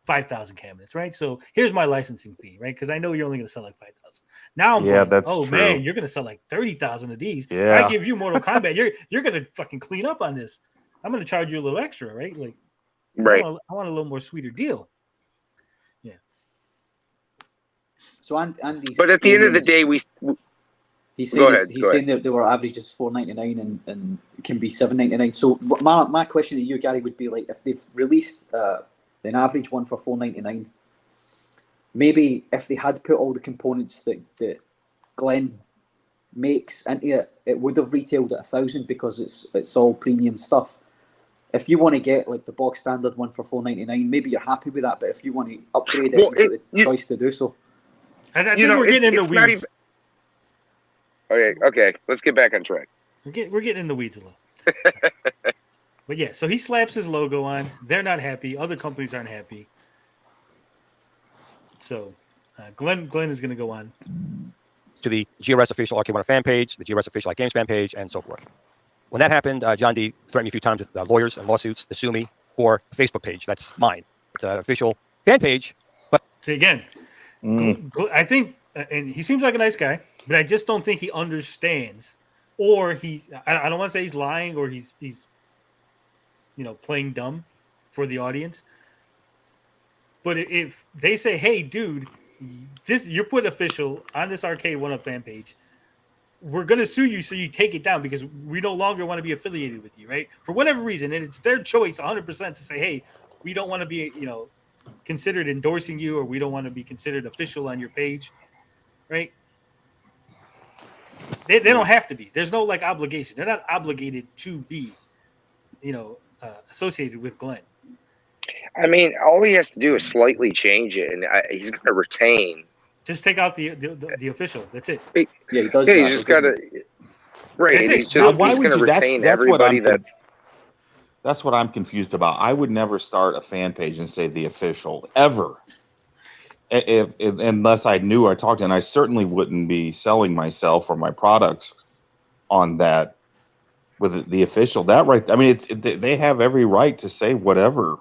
5,000 cabinets, right? So here's my licensing fee, right? Because I know you're only going to sell like 5,000. Now I'm going, that's oh true. man, you're going to sell like 30,000 of these. Yeah. If I give you Mortal Kombat, you're going to fucking clean up on this. I'm going to charge you a little extra, right? Like, Right. I want a little more sweeter deal. Yeah. So Andy's. But at the end of the day, He's Go saying, ahead. saying that they were averages $4.99 and it can be $7.99. So my question to you, Gary, would be like if they've released an average one for $4.99, maybe if they had put all the components that Glen makes into it, it would have retailed at $1,000 because it's all premium stuff. If you want to get like the box standard one for $4.99, maybe you're happy with that. But if you want to upgrade it, Well, you've got the choice to do so. I think we're getting in the weeds. Okay, let's get back on track. We're getting in the weeds a little. But yeah, so he slaps his logo on. They're not happy. Other companies aren't happy. So Glen is going to go on to the GRS official Arcade 1-Up fan page, the GRS official Games fan page, and so forth. When that happened, John D threatened me a few times with lawyers and lawsuits to sue me for a Facebook page. That's mine. It's an official fan page. But so again, I think, and he seems like a nice guy, but I just don't think he understands, or I don't want to say he's lying or he's playing dumb for the audience. But if they say, hey, dude, you're put official on this Arcade 1-Up fan page, we're going to sue you so you take it down because we no longer want to be affiliated with you, right? For whatever reason, and it's their choice 100% to say, hey, we don't want to be, considered endorsing you, or we don't want to be considered official on your page, right? They don't have to be. There's no obligation. They're not obligated to be, associated with Glen. I mean, all he has to do is slightly change it, and he's going to retain. Just take out the official. That's it. Yeah, he does. Yeah, that, he's just got to. Right, That's he's it. just Why he's would going to you- that's- retain that's what everybody I'm that's. what I'm confused about. I would never start a fan page and say the official ever, if unless I knew or talked to, and I certainly wouldn't be selling myself or my products on that with the official. That right? I mean, they have every right to say whatever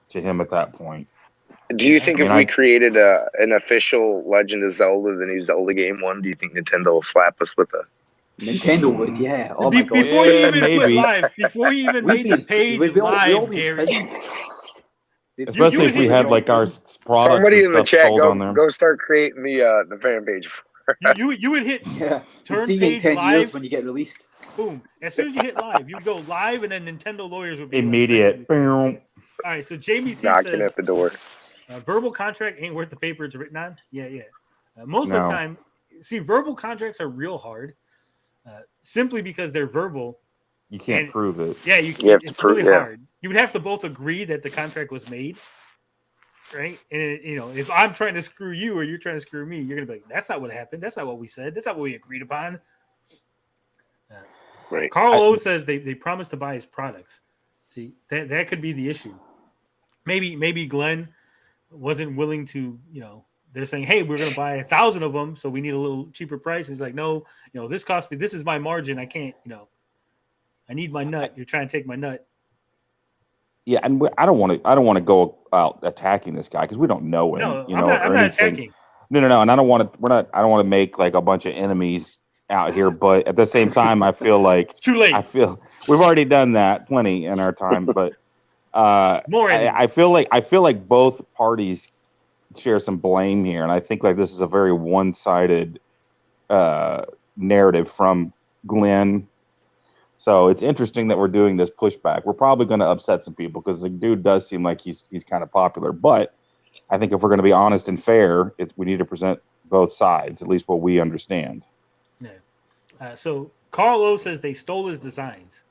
to him at that point. Do you think I mean, if we created an official Legend of Zelda, the new Zelda game one, do you think Nintendo will slap us with a Nintendo would, yeah. Oh my god. Before you Yeah, even put maybe. live, before you even made the page we'd all live, be in Gary. prison. Especially if we had like our products Somebody and in the stuff chat, sold on there. go start creating the fan page. You would hit Yeah. turn See you in page 10 live. years when you get released. Boom. As soon as you hit live, you go live, and then Nintendo lawyers would be Immediate. Like, all right, so Jamie C Knocking says at the door. verbal contract ain't worth the paper it's written on. Yeah. Most of No. the time, see, verbal contracts are real hard, simply because they're verbal. You can't And- prove it. Yeah, You have to it's prove- really yeah. hard. You would have to both agree that the contract was made, right? And if I'm trying to screw you or you're trying to screw me, you're gonna be like, "That's not what happened. That's not what we said. That's not what we agreed upon." Right. Carl O says they promised to buy his products. See, that could be the issue. Maybe Glenn wasn't willing to. They're saying, "Hey, we're going to buy 1,000 of them, so we need a little cheaper price." He's like, "No, this cost me. This is my margin. I can't. I need my nut. You're trying to take my nut." Yeah, and I don't want to go out attacking this guy because we don't know him. No, you I'm know, not or anything. attacking. No, and I don't want to. I don't want to make like a bunch of enemies out here. But at the same time, I feel like It's too late. I feel we've already done that plenty in our time. But More enemies. I feel like both parties share some blame here, and I think like this is a very one-sided narrative from Glen. So it's interesting that we're doing this pushback. We're probably going to upset some people because the dude does seem like he's kind of popular. But I think if we're going to be honest and fair, we need to present both sides, at least what we understand. Yeah. So Carl O says they stole his designs.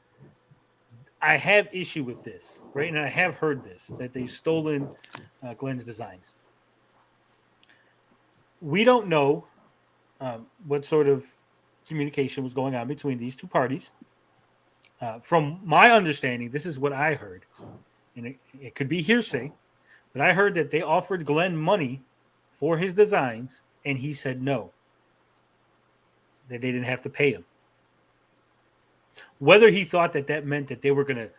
I have issue with this, right? And I have heard this, that they've stolen Glen's designs. We don't know what sort of communication was going on between these two parties. From my understanding, this is what I heard, and it could be hearsay, but I heard that they offered Glen money for his designs, and he said no, that they didn't have to pay him. Whether he thought that meant that they were going to,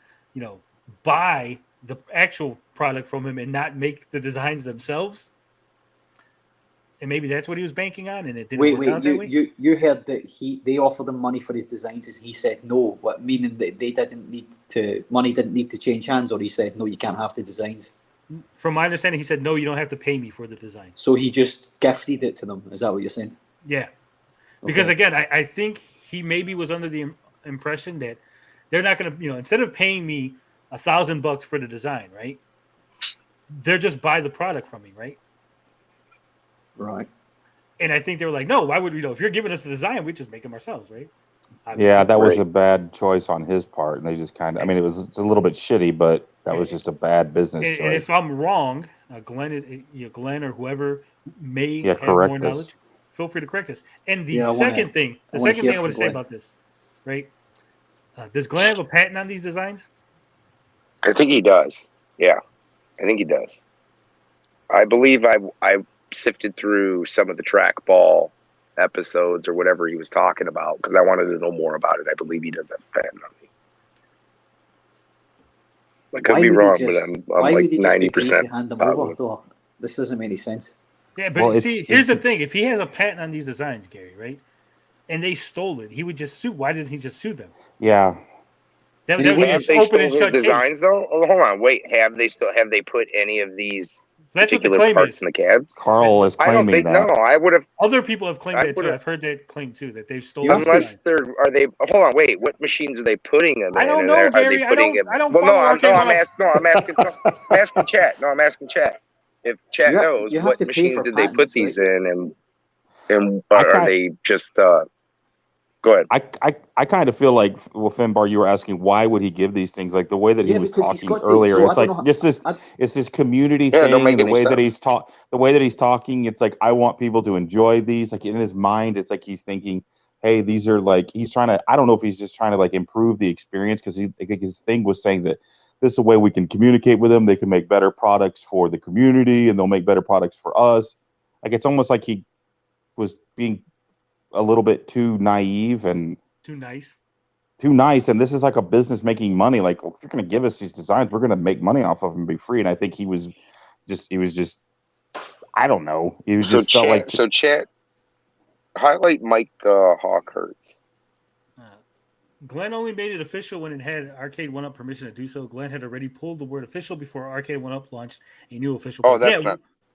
buy the actual product from him and not make the designs themselves, and maybe that's what he was banking on, and it didn't work out that way. You heard that they offered him money for his designs, and he said no. What meaning that money didn't need to change hands, or he said no, you can't have the designs. From my understanding, he said no, you don't have to pay me for the design. So he just gifted it to them. Is that what you're saying? Yeah, because again, I think he maybe was under the impression that they're not going to, instead of paying me $1,000 for the design, right? They're just buy the product from me, right? Right. And I think they were like, no, why would we? If you're giving us the design, we just make them ourselves, right? Obviously. Yeah, that was Right. a bad choice on his part, and they just kind of. I mean, it's a little bit shitty, but that was just a bad business And choice. if I'm wrong, Glenn or whoever may have correct more us. knowledge, feel free to correct us. And the Yeah, I second thing I hear want to from say Glenn. about this, right? Does Glenn have a patent on these designs? I think he does. Yeah, I think he does. I believe I sifted through some of the trackball episodes or whatever he was talking about because I wanted to know more about it. I believe he does have a patent on these. I could Why be would wrong, he but just- I'm why like would he just agree 90% to hand them over, positive. though? This doesn't make any sense. Yeah, but Well, see, here's the thing: if he has a patent on these designs, Gary, right, and they stole it, he would just sue. Why doesn't he just sue them? Yeah, That And he would be Have an they open stole and his shut case. designs though? Oh, hold on, wait. Have they put any of these That's what the particular claim parts is. in the cabs? Carl is I don't claiming think. that. No, I would have. Other people have claimed I that too. would've- I've heard that claim too, that they've You stolen. have his to- Unless design. are they? Hold on, wait. What machines are they putting them in? I don't And know, are Gary. they I putting don't- them? I don't Well, no, follow I'm Arcade One. asking. I'm asking chat. No, I'm asking chat. If chat knows you have what to pay machines for did they put patents, these right? in, and I are can't- they just? Go ahead. I kind of feel like, well, Finbar, you were asking why would he give these things? Like the way that he Yeah, was because he's talking got to- earlier, so I it's don't like know- this is I- it's this community Yeah, it don't thing. make And the any way that sense. the way that he's talking, it's like I want people to enjoy these. Like in his mind, it's like he's thinking, hey, these are like he's trying to. I don't know if he's just trying to like improve the experience because I think his thing was saying that this is a way we can communicate with them. They can make better products for the community, and they'll make better products for us. Like it's almost like he was being a little bit too naive and Too nice. too nice. And this is like a business making money. Like, well, if you're going to give us these designs, we're going to make money off of them and be free. And I think he was just, I don't know. He was So just felt like, chat highlight Mike Hawkhurst. Glen only made it official when it had Arcade 1-Up permission to do so. Glen had already pulled the word official before Arcade 1-Up launched a new official. Oh, page.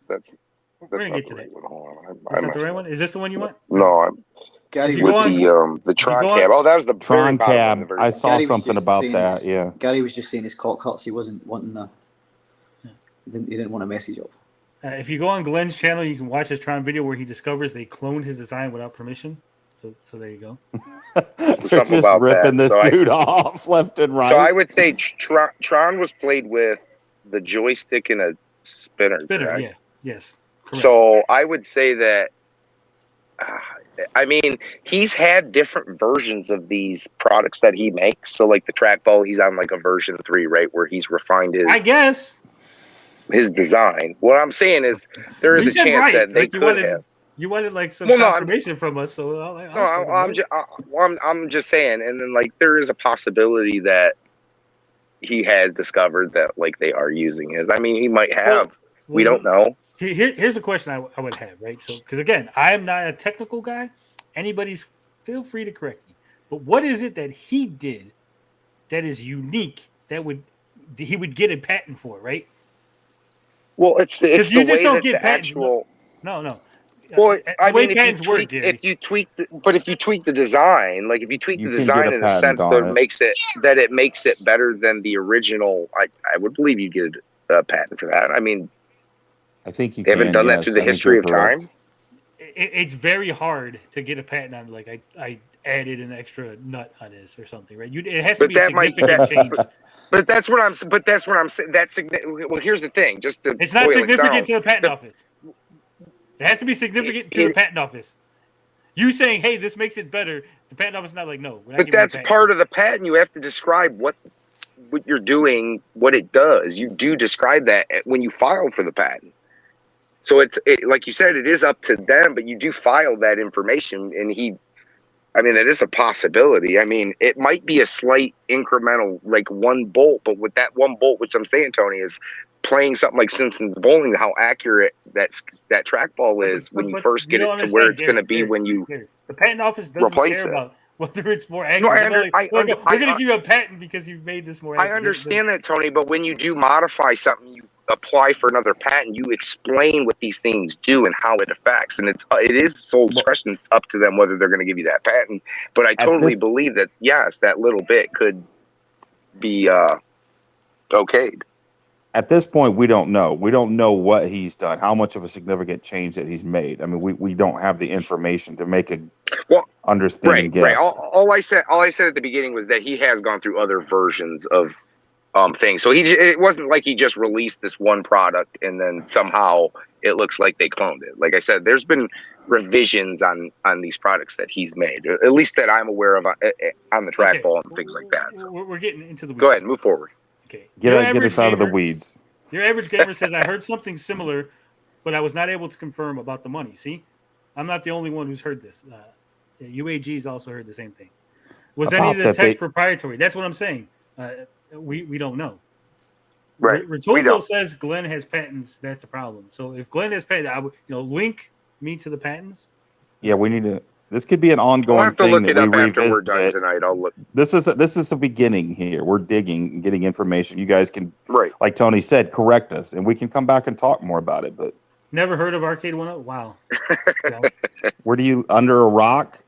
that's We're that's gonna not get the to that. right one. Hold on, Is that the right one? Is this the one you want? No, I'm Gary If you with go on- the Tron go on- cab. Oh, that was the very Tron bottom one, the cab. very I bottom. saw Gary was something just about saying that. his- Yeah. Gary was just saying his cock cuts. He wasn't wanting the. He didn't want a message up. If you go on Glen's channel, you can watch his Tron video where he discovers they cloned his design without permission. So there you go. They're Something just about ripping that. this dude off left and right. So I would say Tron was played with the joystick and a spinner. Spitter, correct? yeah. Yes. Correct. So I would say that, I mean, he's had different versions of these products that he makes. So like the trackball, he's on like a version 3, right, where he's refined I guess. his design. What I'm saying is there is You a said chance right. that they Like could have. You wanted like some Well, no, confirmation from us. So I'm just saying, and then like there is a possibility that he has discovered that like they are using his. I mean, he might have. We don't know. Here's the question I would have, right? So, because again, I am not a technical guy. Anybody's feel free to correct me. But what is it that he did that is unique that he would get a patent for, right? Well, it's the you just way don't that get the patents. actual. No. Well, The I way mean, patents work, if you tweak the design, like if you tweak You the can design get a in a patent sense on that it. it makes it better than the original, I would believe you get a patent for that. I mean, I think you they haven't can, done that yes. through the I think history you're of correct. time. it's very hard to get a patent on. Like I added an extra nut on this or something, right? It has to But be a that might- significant change. But that's what I'm saying. Well, here's the thing. Just to It's not boil it significant down, to the patent office. It has to be significant to the patent office. You saying, "Hey, this makes it better." The patent office is not like, "No, we're not." But that's part of the patent. You have to describe what you're doing, what it does. You do describe that when you file for the patent. So it's like you said, it is up to them, but you do file that information, and that is a possibility. I mean, it might be a slight incremental, like one bolt, but with that one bolt, which I'm saying, Tony, is playing something like Simpsons Bowling, how accurate that trackball is when you first get it to where it's going to be when you the patent office doesn't replace care it. about whether it's more accurate. We're going to give you a patent because you've made this more accurate. I understand that, Tony, but when you do modify something, you apply for another patent, you explain what these things do and how it affects, and it is sole discretion. It's up to them whether they're going to give you that patent. But I totally believe that yes, that little bit could be okayed. At this point, we don't know. We don't know what he's done, how much of a significant change that he's made. I mean, we don't have the information to make a understanding guess. Right. All I said at the beginning was that he has gone through other versions of things. So it wasn't like he just released this one product and then somehow it looks like they cloned it. Like I said, there's been revisions on these products that he's made, at least that I'm aware of on the trackball and things like that. So we're getting into the weeds. Go ahead, move forward. Okay. Get us out of the weeds. Your average gamer says, "I heard something similar, but I was not able to confirm about the money." See, I'm not the only one who's heard this. UAG's also heard the same thing. Was any of the tech proprietary? That's what I'm saying. We don't know. Right. Rotolo says Glen has patents. That's the problem. So if Glen has patents, I would link me to the patents. Yeah, we need to. This could be an ongoing I'll have to thing look that it we up after we're done revisit. tonight. I'll look. This is a beginning here. We're digging and getting information. You guys can, right, like Tony said, correct us, and we can come back and talk more about it. But never heard of Arcade 1-Up? Wow. Where do you under a rock?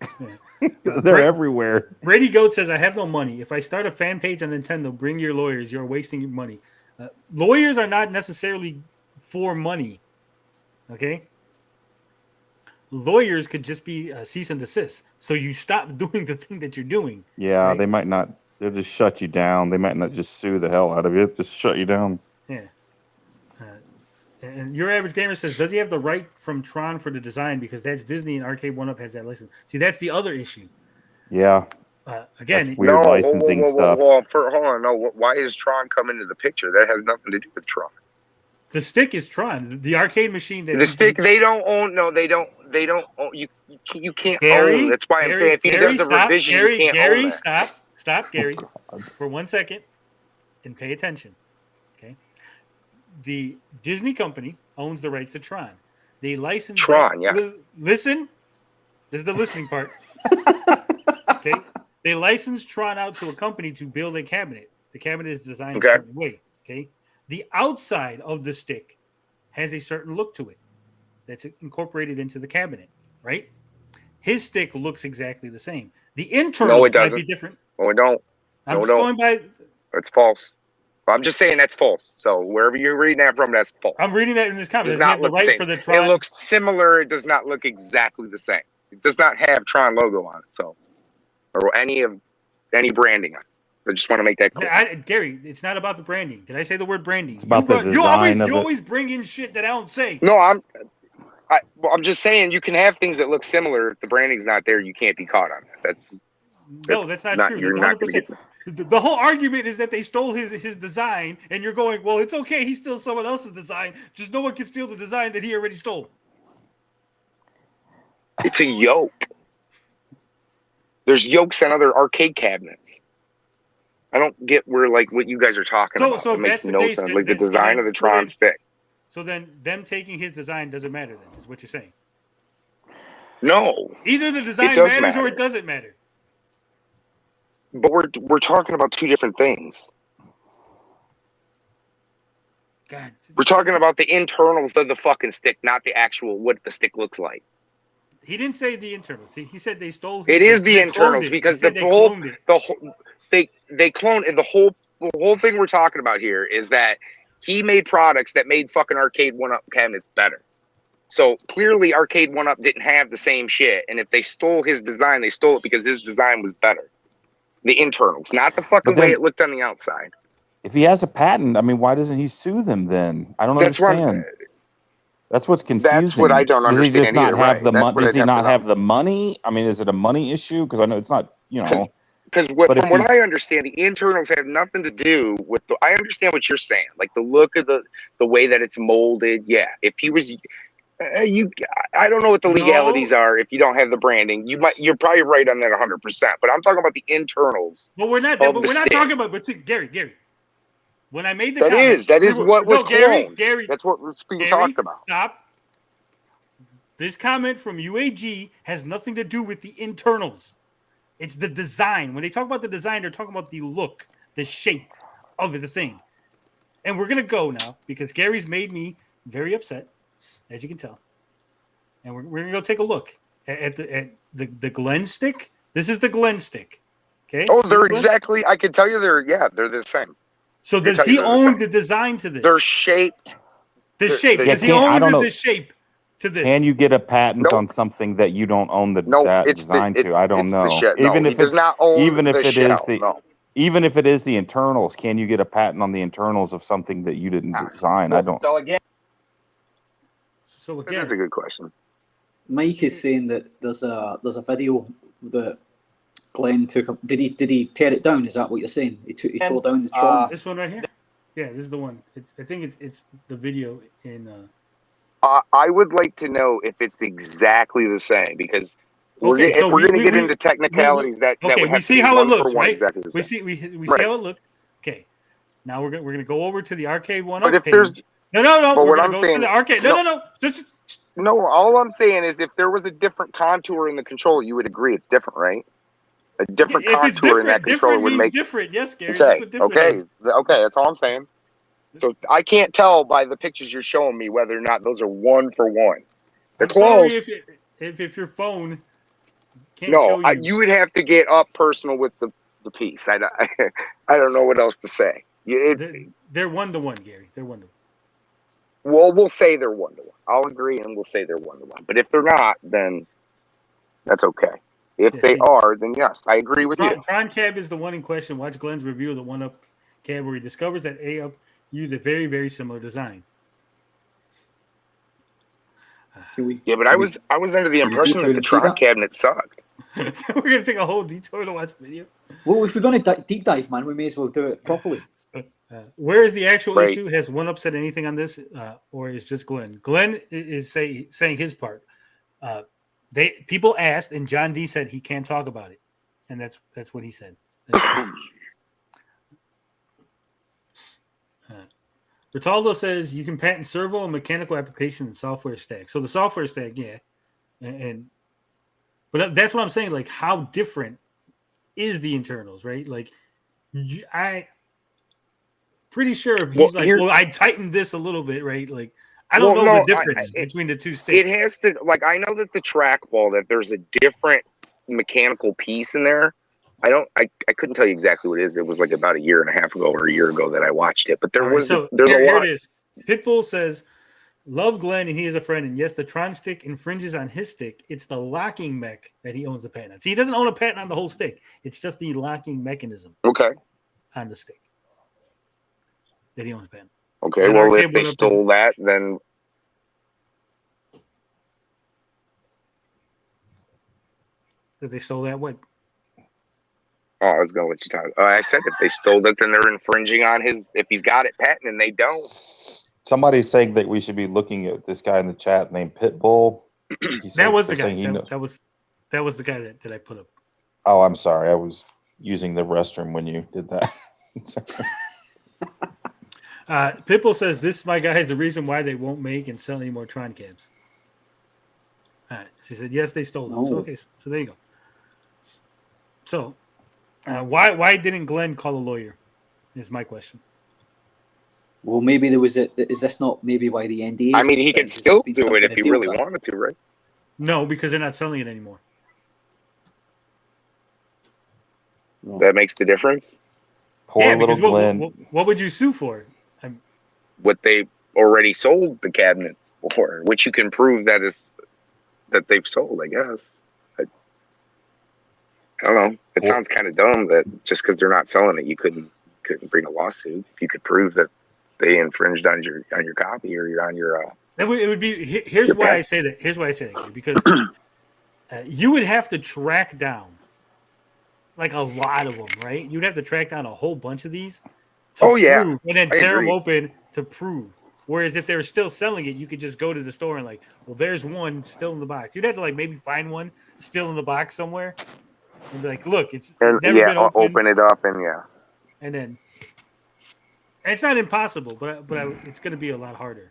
Yeah. They're everywhere. Brady Goat says, "I have no money. If I start a fan page on Nintendo, bring your lawyers. You're wasting your money." Lawyers are not necessarily for money. Okay. Lawyers could just be cease and desist. So you stop doing the thing that you're doing. Yeah, right? they might not. They'll just shut you down. They might not just sue the hell out of you. Just shut you down. Yeah. And your average gamer says, "Does he have the right from Tron for the design? Because that's Disney and Arcade 1-Up has that license." See, that's the other issue. Yeah. Again, that's weird licensing stuff. Hold on. No, why is Tron come into the picture? That has nothing to do with Tron. The stick is Tron. The arcade machine. The stick they don't own. No, they don't. They don't own. You can't Gary, own. That's why I'm saying if he does a revision, you can't own that. Stop, Gary, for 1 second, and pay attention. Okay, the Disney company owns the rights to Tron. They license Tron. Yes. Listen, this is the listening part. Okay, They license Tron out to a company to build a cabinet. The cabinet is designed Okay. a certain way. Okay. The outside of the stick has a certain look to it that's incorporated into the cabinet, right? His stick looks exactly the same. The internals might be different. No, it don't. I'm just going by. It's false. I'm just saying that's false. So wherever you're reading that from, that's false. I'm reading that in this comment. Does Does he not have the look the right same. for the Tron? It looks similar. It does not look exactly the same. It does not have Tron logo on it. So, or any branding on it. I just want to make that clear. Gary, it's not about the branding. Did I say the word branding? It's about the design of you it. always bring in shit that I don't say. No, I'm just saying you can have things that look similar. If the branding's not there, you can't be caught on that. That's not true. You're That's not going to 100%. get. The whole argument is that they stole his design, and you're going, well, it's okay. He stole someone else's design. Just no one can steal the design that he already stole. It's a yoke. There's yokes on other arcade cabinets. I don't get what you guys are talking about. So it if makes that's the no case, sense. then- Like the then- design then- of the Tron stick. So then them taking his design doesn't matter then, is what you're saying. No, Either the design does matters or matter. it doesn't matter. but we're talking about two different things. God. We're talking about the internals of the fucking stick, not the actual what the stick looks like. He didn't say the internals. He said they stole. It is the they cloned internals it. because He said the they whole cloned it. they clone and the whole thing we're talking about here is that he made products that made fucking Arcade 1-Up cabinets better. So clearly Arcade 1-Up didn't have the same shit, and if they stole his design, they stole it because his design was better. The internals, not the fucking way it looked on the outside. If he has a patent, I mean, why doesn't he sue them then? I don't That's what understand. That's what's confusing. That's what I don't Does he just understand not either, have right. the That's money? what Does I'd he have to not know. have the money? I mean, is it a money issue? Because I know it's not, Because But if from what he's- I understand, the internals have nothing to do with the. I understand what you're saying, like the look of the way that it's molded. Yeah, if he was, I don't know what the legalities are. If you don't have the branding, you're probably right on that 100%. But I'm talking about the internals. But we're not. of But the we're not stick. talking about. But see, Gary. When I made the That comment, is what was cloned. Gary. That's what was being Gary, talked about. Stop. This comment from UAG has nothing to do with the internals. It's the design. When they talk about the design, they're talking about the look, the shape of the thing. And we're going to go now because Gary's made me very upset, as you can tell. And we're going to go take a look at the Glen stick. This is the Glen stick. Okay. Oh, they're exactly. I can tell you they're the same. So does he own the design to this? They're shaped. The shape. Yeah, Does he I don't own know. the shape to this? can you get a patent Nope. on something that you don't own No, that it's design the, to? I don't it's know. The shell. No, Even he if does it's not own even if the it is shell. the No. even if it is the internals, can you get a patent on the internals of something that you didn't design? I don't. So again, So That's a again, good question. Mike is saying that there's a video that Glenn took up. Did he tear it down? Is that what you're saying? He tore down the Tron. this one right here. Yeah, this is the one. I think it's the video in. I would like to know if it's exactly the same because Okay, if we're going to get into we- technicalities, that Okay, would we have see to be how it one for looks, one right? exactly the We same. see we Right. see how it looks. Okay, now we're gonna go over to the arcade one. But if page. there's no, but we're what gonna I'm go saying- to the arcade. No. Just no, all I'm saying is if there was a different contour in the controller, you would agree it's different, right? A different if it's contour in different, that controller different would means make different. Yes, Gary. That's okay, what different okay, is. okay. That's all I'm saying. So I can't tell by the pictures you're showing me whether or not those are one for one. They're I'm sorry close. if your phone can't show No, you. you would have to get up personal with the piece. I don't know what else to say. They're 1-to-1, Gary. They're 1-to-1. Well, we'll say they're 1-to-1. I'll agree, and we'll say they're 1-to-1. But if they're not, then that's okay. If Yeah, they see- are, then yes, I agree with you. Tron Cab is the one in question. Watch Glenn's review of the 1-Up cab where he discovers that A-Up used a very, very similar design. Can we? Yeah, but I was under the Can we impression that detour the and see Tron that? cabinet sucked. We're gonna take a whole detour to watch the video. Well, if we're going to deep dive, man, we may as well do it properly. Where is the actual Right. issue? Has 1-Up said anything on this, or is just Glenn? Glenn is saying his part. People asked, and John D said he can't talk about it, and that's what he said. Bertaldo says you can patent servo and mechanical application and software stack. So the software stack, yeah, but that's what I'm saying. Like, how different is the internals, right? Like, I pretty sure if he's I tightened this a little bit, right? Like, I don't know the difference between the two sticks. It has to, like, I know that the trackball, that there's a different mechanical piece in there. I couldn't tell you exactly what it is. It was like about a year and a half ago or a year ago that I watched it. But there's a lot. Here it is. Pitbull says, love Glenn and he is a friend. And yes, the Tron stick infringes on his stick. It's the locking mech that he owns the patent on. See, he doesn't own a patent on the whole stick. It's just the locking mechanism on the stick that he owns a patent. Okay, well, if they stole that, then... If they stole that, what? Oh, I was going to let you talk. I said if they stole it, then they're infringing on his... If he's got it patent and they don't. Somebody's saying that we should be looking at this guy in the chat named Pitbull. That was the guy. That was the guy that I put up. Oh, I'm sorry. I was using the restroom when you did that. Pitbull says this, my guy, is the reason why they won't make and sell any more Tron cabs. All right. She said yes, they stole them. So, okay, so there you go. So, why didn't Glenn call a lawyer? Is my question. Well, maybe there was is this not maybe why the NDA? I mean, he could still do it if he really wanted to, right? No, because they're not selling it anymore. That makes the difference. Poor little Glenn. What would you sue for? What they already sold the cabinets for, which you can prove that they've sold, I guess. I don't know. It sounds kind of dumb that just because they're not selling it, you couldn't bring a lawsuit if you could prove that they infringed on your copy or on your. It would be. Here's why I say that. Here's why I say that, because you would have to track down like a lot of them, right? You'd have to track down a whole bunch of these. Prove, and then tear them open to prove. Whereas if they were still selling it, you could just go to the store and like, well, there's one still in the box. You'd have to like maybe find one still in the box somewhere and be like, look, it's never been open it up and and then it's not impossible, but it's going to be a lot harder.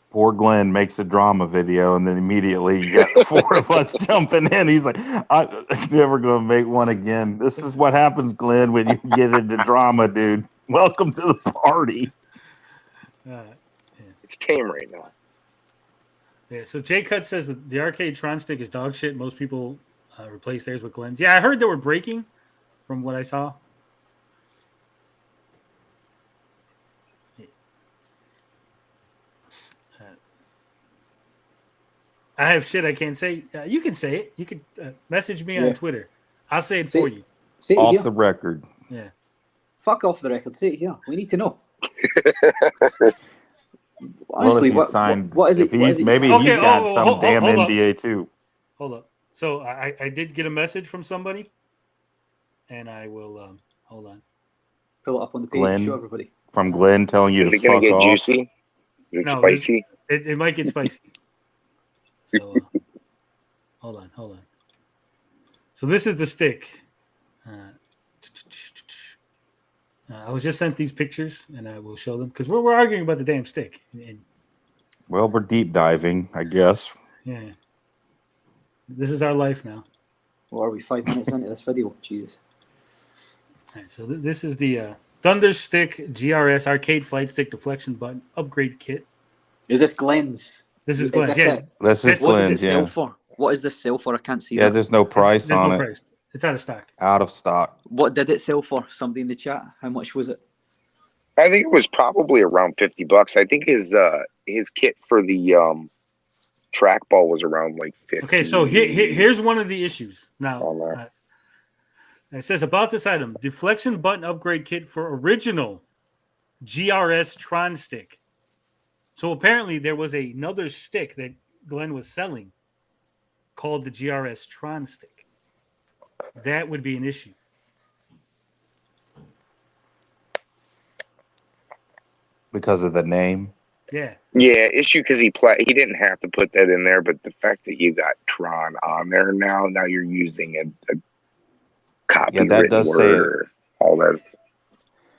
Poor Glenn makes a drama video, and then immediately you got the four of us jumping in. He's like, I'm never going to make one again. This is what happens, Glenn, when you get into drama, dude. Welcome to the party. It's tame right now. Yeah, so Jay Cut says that the arcade Tron stick is dog shit. Most people replace theirs with Glenn's. Yeah, I heard they were breaking from what I saw. I have shit I can't say. You can say it. You could message me on Twitter. I'll say it for you. Say it off here. The record. Yeah. Fuck off the record. Say it here. We need to know. Honestly, what is it? Maybe he's got some damn NDA too. Hold up. So I did get a message from somebody, and I will hold on. Pull it up on the page. Glenn, show everybody. From Glenn telling you is to it gonna get off. Juicy? Is it spicy? It might get spicy. So hold on. So this is the stick. I was just sent these pictures, and I will show them because we're arguing about the damn stick. Well, we're deep diving, I guess. Yeah. This is our life now. Well, are we 5 minutes into this video? Jesus. All right, so this is the Thunder Stick GRS Arcade Flight Stick Deflection Button Upgrade Kit. Is this Glenn's? This is Glenn's. This is Glenn's, sell for? What is this sell for? I can't see. Yeah, there's no price there's on no it. Price. It's out of stock. Out of stock. What did it sell for? Somebody in the chat. How much was it? I think it was probably around $50. I think his kit for the trackball was around like $50. Okay, so here's one of the issues. Now, it says about this item: deflection button upgrade kit for original GRS Tron stick. So apparently there was another stick that Glenn was selling called the GRS Tron stick. That would be an issue. Because of the name? Yeah. Yeah, issue because he didn't have to put that in there, but the fact that you got Tron on there now you're using a copywritten word, all that.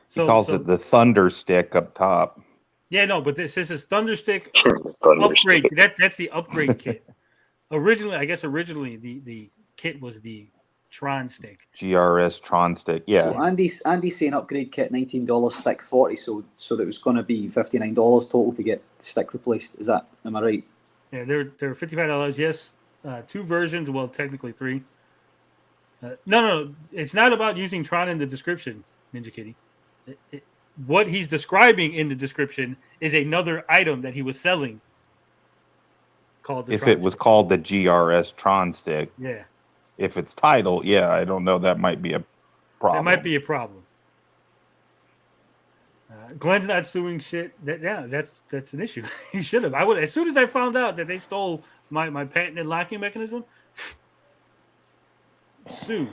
He calls it the Thunder Stick up top. Yeah, no, but this is Thunder Stick upgrade. That's the upgrade kit. Originally, the kit was the Tron stick. GRS Tron stick. Yeah. So Andy's saying upgrade kit $19, stick $40, so that it was going to be $59 total to get the stick replaced. Am I right? Yeah, they're $55. Yes, 2 versions. Well, technically 3. No, it's not about using Tron in the description, Ninja Kitty. What he's describing in the description is another item that he was selling. Called the If Tron it was stick. called the GRS Tron stick. Yeah. If it's titled, yeah, I don't know. That might be a problem. That might be a problem. Glen's not suing shit. That's an issue. He should have. I would, as soon as I found out that they stole my patented locking mechanism. Sue.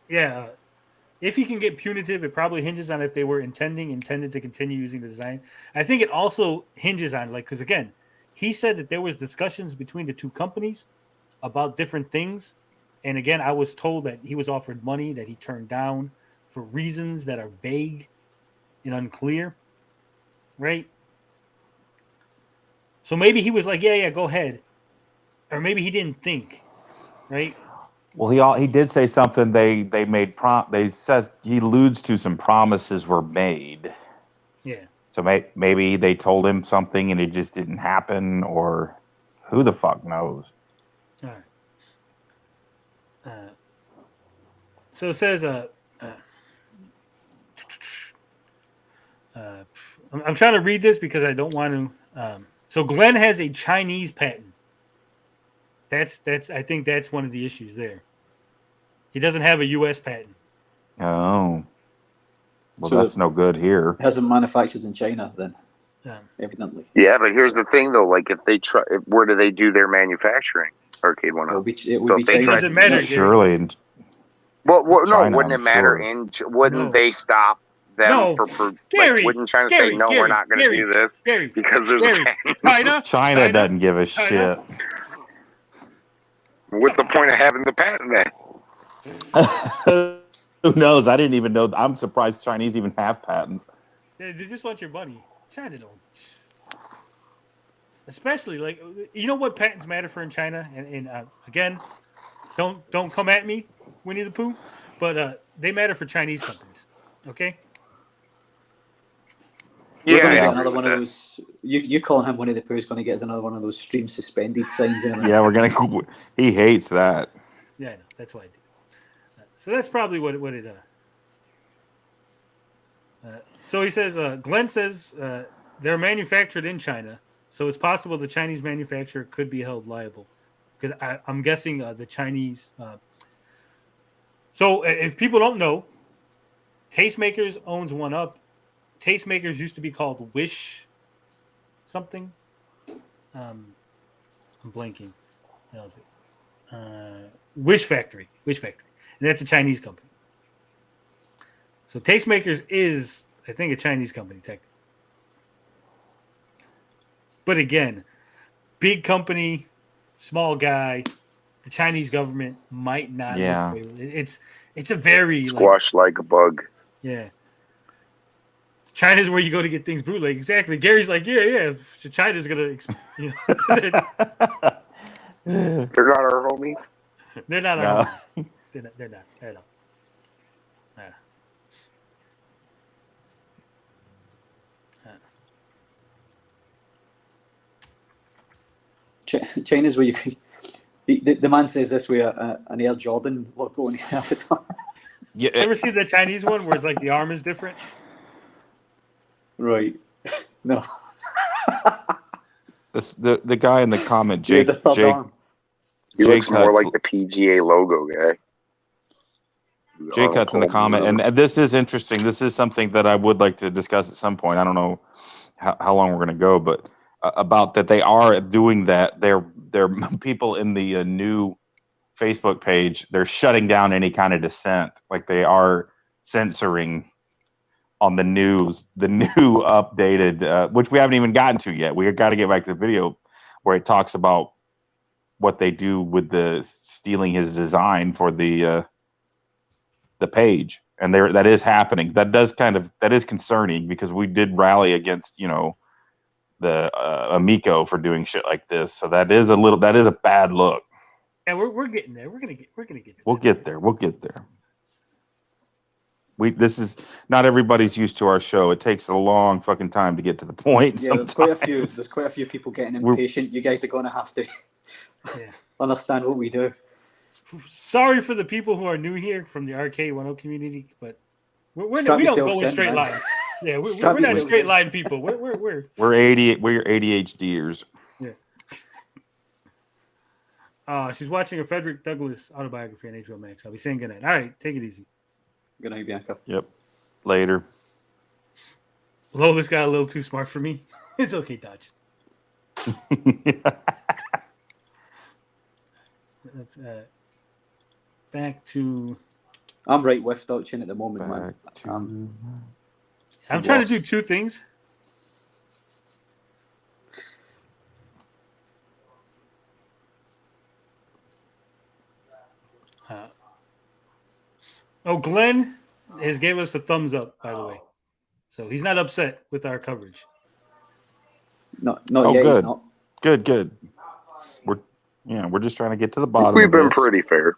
Yeah. If he can get punitive, it probably hinges on if they were intended to continue using the design. I think it also hinges on, like, because again, he said that there was discussions between the 2 companies about different things. And again, I was told that he was offered money that he turned down for reasons that are vague and unclear. Right? So maybe he was like, yeah, go ahead. Or maybe he didn't think. Right? Well, he did say something. They made They said he alludes to some promises were made. Yeah. So maybe they told him something and it just didn't happen, or who the fuck knows? All right. So it says, I'm trying to read this because I don't want to. So Glen has a Chinese patent. I think that's one of the issues there. He doesn't have a U.S. patent. Oh, well, So that's no good here. It hasn't manufactured in China then, evidently. Yeah, but here's the thing though. Like, if they try, where do they do their manufacturing? Arcade One It Up. would be So if they China. try- Doesn't matter. Surely, Well, no, China, wouldn't it I'm matter? sure. Wouldn't No. they stop them No, for Gary, like, wouldn't China Gary, say no? Gary, We're not going to Gary, do this Gary, because there's Gary, a patent. China doesn't give a China. shit. What's the point of having the patent then? Who knows? I didn't even know. I'm surprised Chinese even have patents. They just want your money. China don't. Especially, like, you know what patents matter for in China? And again, don't come at me, Winnie the Pooh, but they matter for Chinese companies. Okay? We're going to I get agree another with one of those. You calling him Winnie the Pooh is going to get us another one of those stream suspended signs. Yeah, we're gonna. He hates that. Yeah, I know. That's why I do. So that's probably what it. So he says, Glenn says they're manufactured in China, so it's possible the Chinese manufacturer could be held liable, because I'm guessing the Chinese. So if people don't know, Tastemakers owns One Up. Tastemakers used to be called Wish something. I'm blanking. What was it? Wish Factory. And that's a Chinese company. So Tastemakers is, I think, a Chinese company, technically. But again, big company, small guy, the Chinese government might not. Yeah. Look it's a very Squash like a bug. Yeah. China's where you go to get things bootleg. Exactly. Gary's like, yeah. So China's gonna, you know, They're not our homies. they're not No. our homies. They're not at all. China's where you can. The man says this with an Air Jordan logo on his avatar. Yeah. Ever see the Chinese one where it's like the arm is different? Right. No. The guy in the comment, Yeah, Jake. the third Jake, arm. He Jake looks more Hutz- like the PGA logo guy. Jake Hutz in the comment, and this is interesting. This is something that I would like to discuss at some point. I don't know how long we're going to go, but about that they are doing that. They're people in the new Facebook page. They're shutting down any kind of dissent. Like they are censoring on the news, the new updated, which we haven't even gotten to yet. We got to get back to the video where it talks about what they do with the stealing his design for the page, and that is happening. That is concerning because we did rally against the Amico for doing shit like this. So that is a bad look. Yeah, we're getting there. We're gonna get there. We'll get there. We'll get there. This is not everybody's used to our show. It takes a long fucking time to get to the point. Yeah, there's quite a few people getting impatient. You guys are going to have to understand what we do. Sorry for the people who are new here from the Arcade 1.0 community, but we don't go in straight lines. Yeah, we're not straight line people. We're ADHDers. Yeah. She's watching a Frederick Douglass autobiography on HBO Max. I'll be saying goodnight. All right, take it easy. Good night, Bianca. Yep. Later. Lola's got a little too smart for me. It's okay, Dodge. Let's back to. I'm right with Dutchin at the moment, man. I'm trying to do two things. Glenn has gave us the thumbs up, by the way. So he's not upset with our coverage. Not yet. Good. He's not. Good. We're just trying to get to the bottom. We've been pretty fair.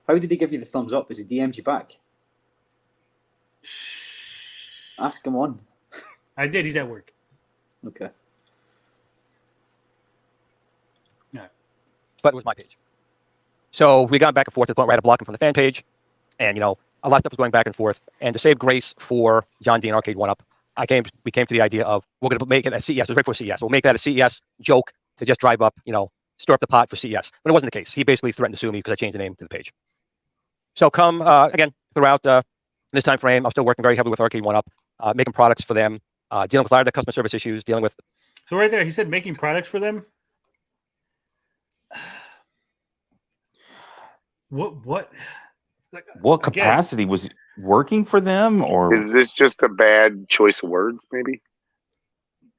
How did he give you the thumbs up? Has he DM'd you back? Ask him on. I did. He's at work. Okay. Yeah. But it was my page. So we got back and forth to the point where I had to block him from the fan page. And, a lot of stuff was going back and forth. And to save grace for John Dean Arcade 1-Up, we came to the idea of we're going to make it a CES. It was right for CES. We'll make that a CES joke to just drive up, stir up the pot for CES. But it wasn't the case. He basically threatened to sue me because I changed the name to the page. So again, throughout this time frame, I'm still working very heavily with Arcade 1-Up, making products for them, dealing with a lot of the customer service issues, dealing with... So right there, he said making products for them? What? Like, what capacity was working for them, or is this just a bad choice of words? Maybe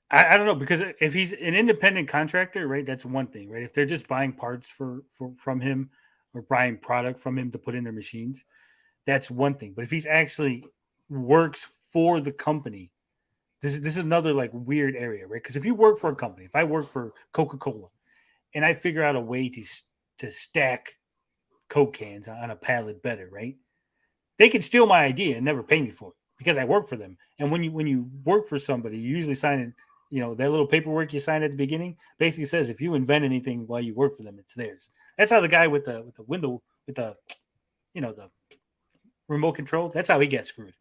I don't know, because if he's an independent contractor, right, that's one thing, right? If they're just buying parts from him or buying product from him to put in their machines, that's one thing. But if he's actually works for the company, this is another like weird area, right? Because if you work for a company, if I work for Coca-Cola, and I figure out a way to stack Coke cans on a pallet better, right? They can steal my idea and never pay me for it because I work for them. And when you work for somebody, you usually sign in, that little paperwork you sign at the beginning basically says if you invent anything while you work for them, it's theirs. That's how the guy with the window with the the remote control, that's how he gets screwed.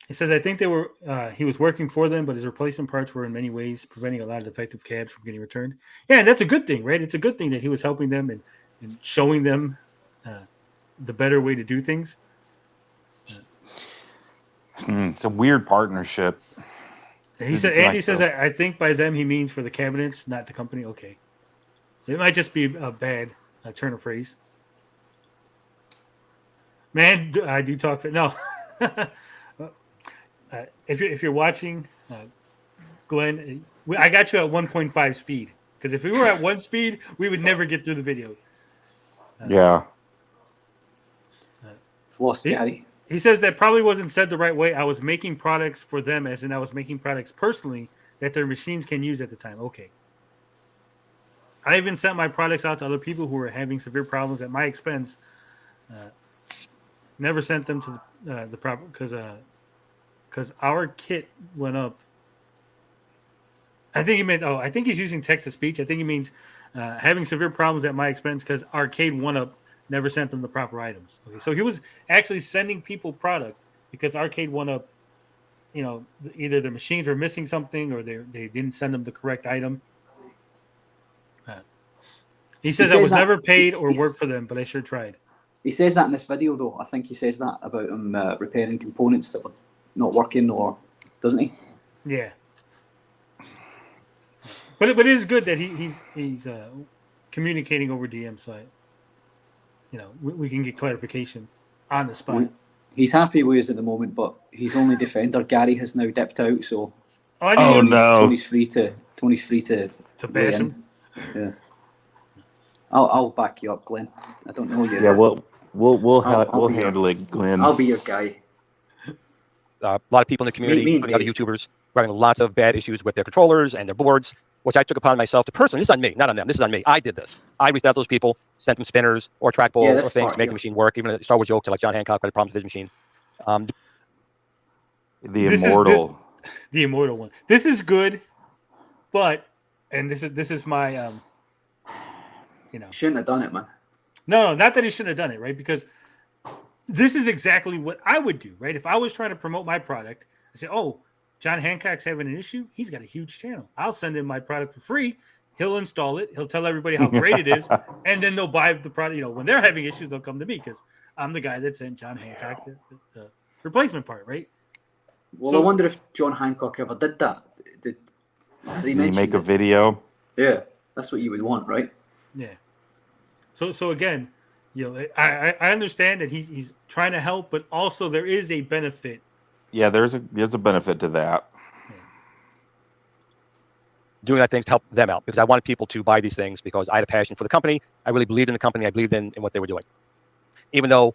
He says, I think he was working for them, but his replacement parts were in many ways preventing a lot of defective cabs from getting returned. Yeah, and that's a good thing, right? It's a good thing that he was helping them and showing them the better way to do things. It's a weird partnership. He said, Andy says, I think by them he means for the cabinets, not the company. Okay. It might just be a bad turn of phrase. Man, I do talk. No. If you're watching, Glenn, I got you at 1.5 speed, because if we were at 1 speed, we would never get through the video. Yeah. Lost Gary. He says that probably wasn't said the right way. I was making products for them, as in I was making products personally that their machines can use at the time. Okay. I even sent my products out to other people who were having severe problems at my expense. Never sent them to the proper, because our kit went up. I think he meant, I think he's using text-to-speech. I think he means having severe problems at my expense because Arcade 1-Up never sent them the proper items. Okay, so he was actually sending people product because Arcade 1-Up, either the machines were missing something or they didn't send them the correct item. He says I was never paid or worked for them, but I sure tried. He says that in this video, though. I think he says that about him repairing components that were not working, or doesn't he? Yeah. But it is good that he's communicating over DM, so we can get clarification on the spot. He's happy with us at the moment, but his only defender, Gary, has now dipped out. So Tony's free to bash him. Yeah. I'll back you up, Glenn. I don't know you. Yeah, we'll handle it, Glenn. I'll be your guy. A lot of people in the community, including other YouTubers, were having lots of bad issues with their controllers and their boards, which I took upon myself to personally. This is on me, not on them. This is on me. I did this. I reached out to those people, sent them spinners or trackballs or things to make the machine work. Even a Star Wars joke to like John Hancock had problems with his machine. The immortal. The immortal one. This is good, but this is my shouldn't have done it, man. No, not that he shouldn't have done it, right? Because this is exactly what I would do, right? If I was trying to promote my product, I say, "Oh, John Hancock's having an issue. He's got a huge channel. I'll send him my product for free. He'll install it. He'll tell everybody how great it is, and then they'll buy the product. When they're having issues, they'll come to me because I'm the guy that sent John Hancock the replacement part, right?" Well, I wonder if John Hancock ever did that. Did he make a video? Yeah, that's what you would want, right? Yeah. So again, I understand that he's trying to help, but also there is a benefit. Yeah, there's a benefit to that. Doing that thing to help them out because I wanted people to buy these things because I had a passion for the company. I really believed in the company. I believed in what they were doing. Even though,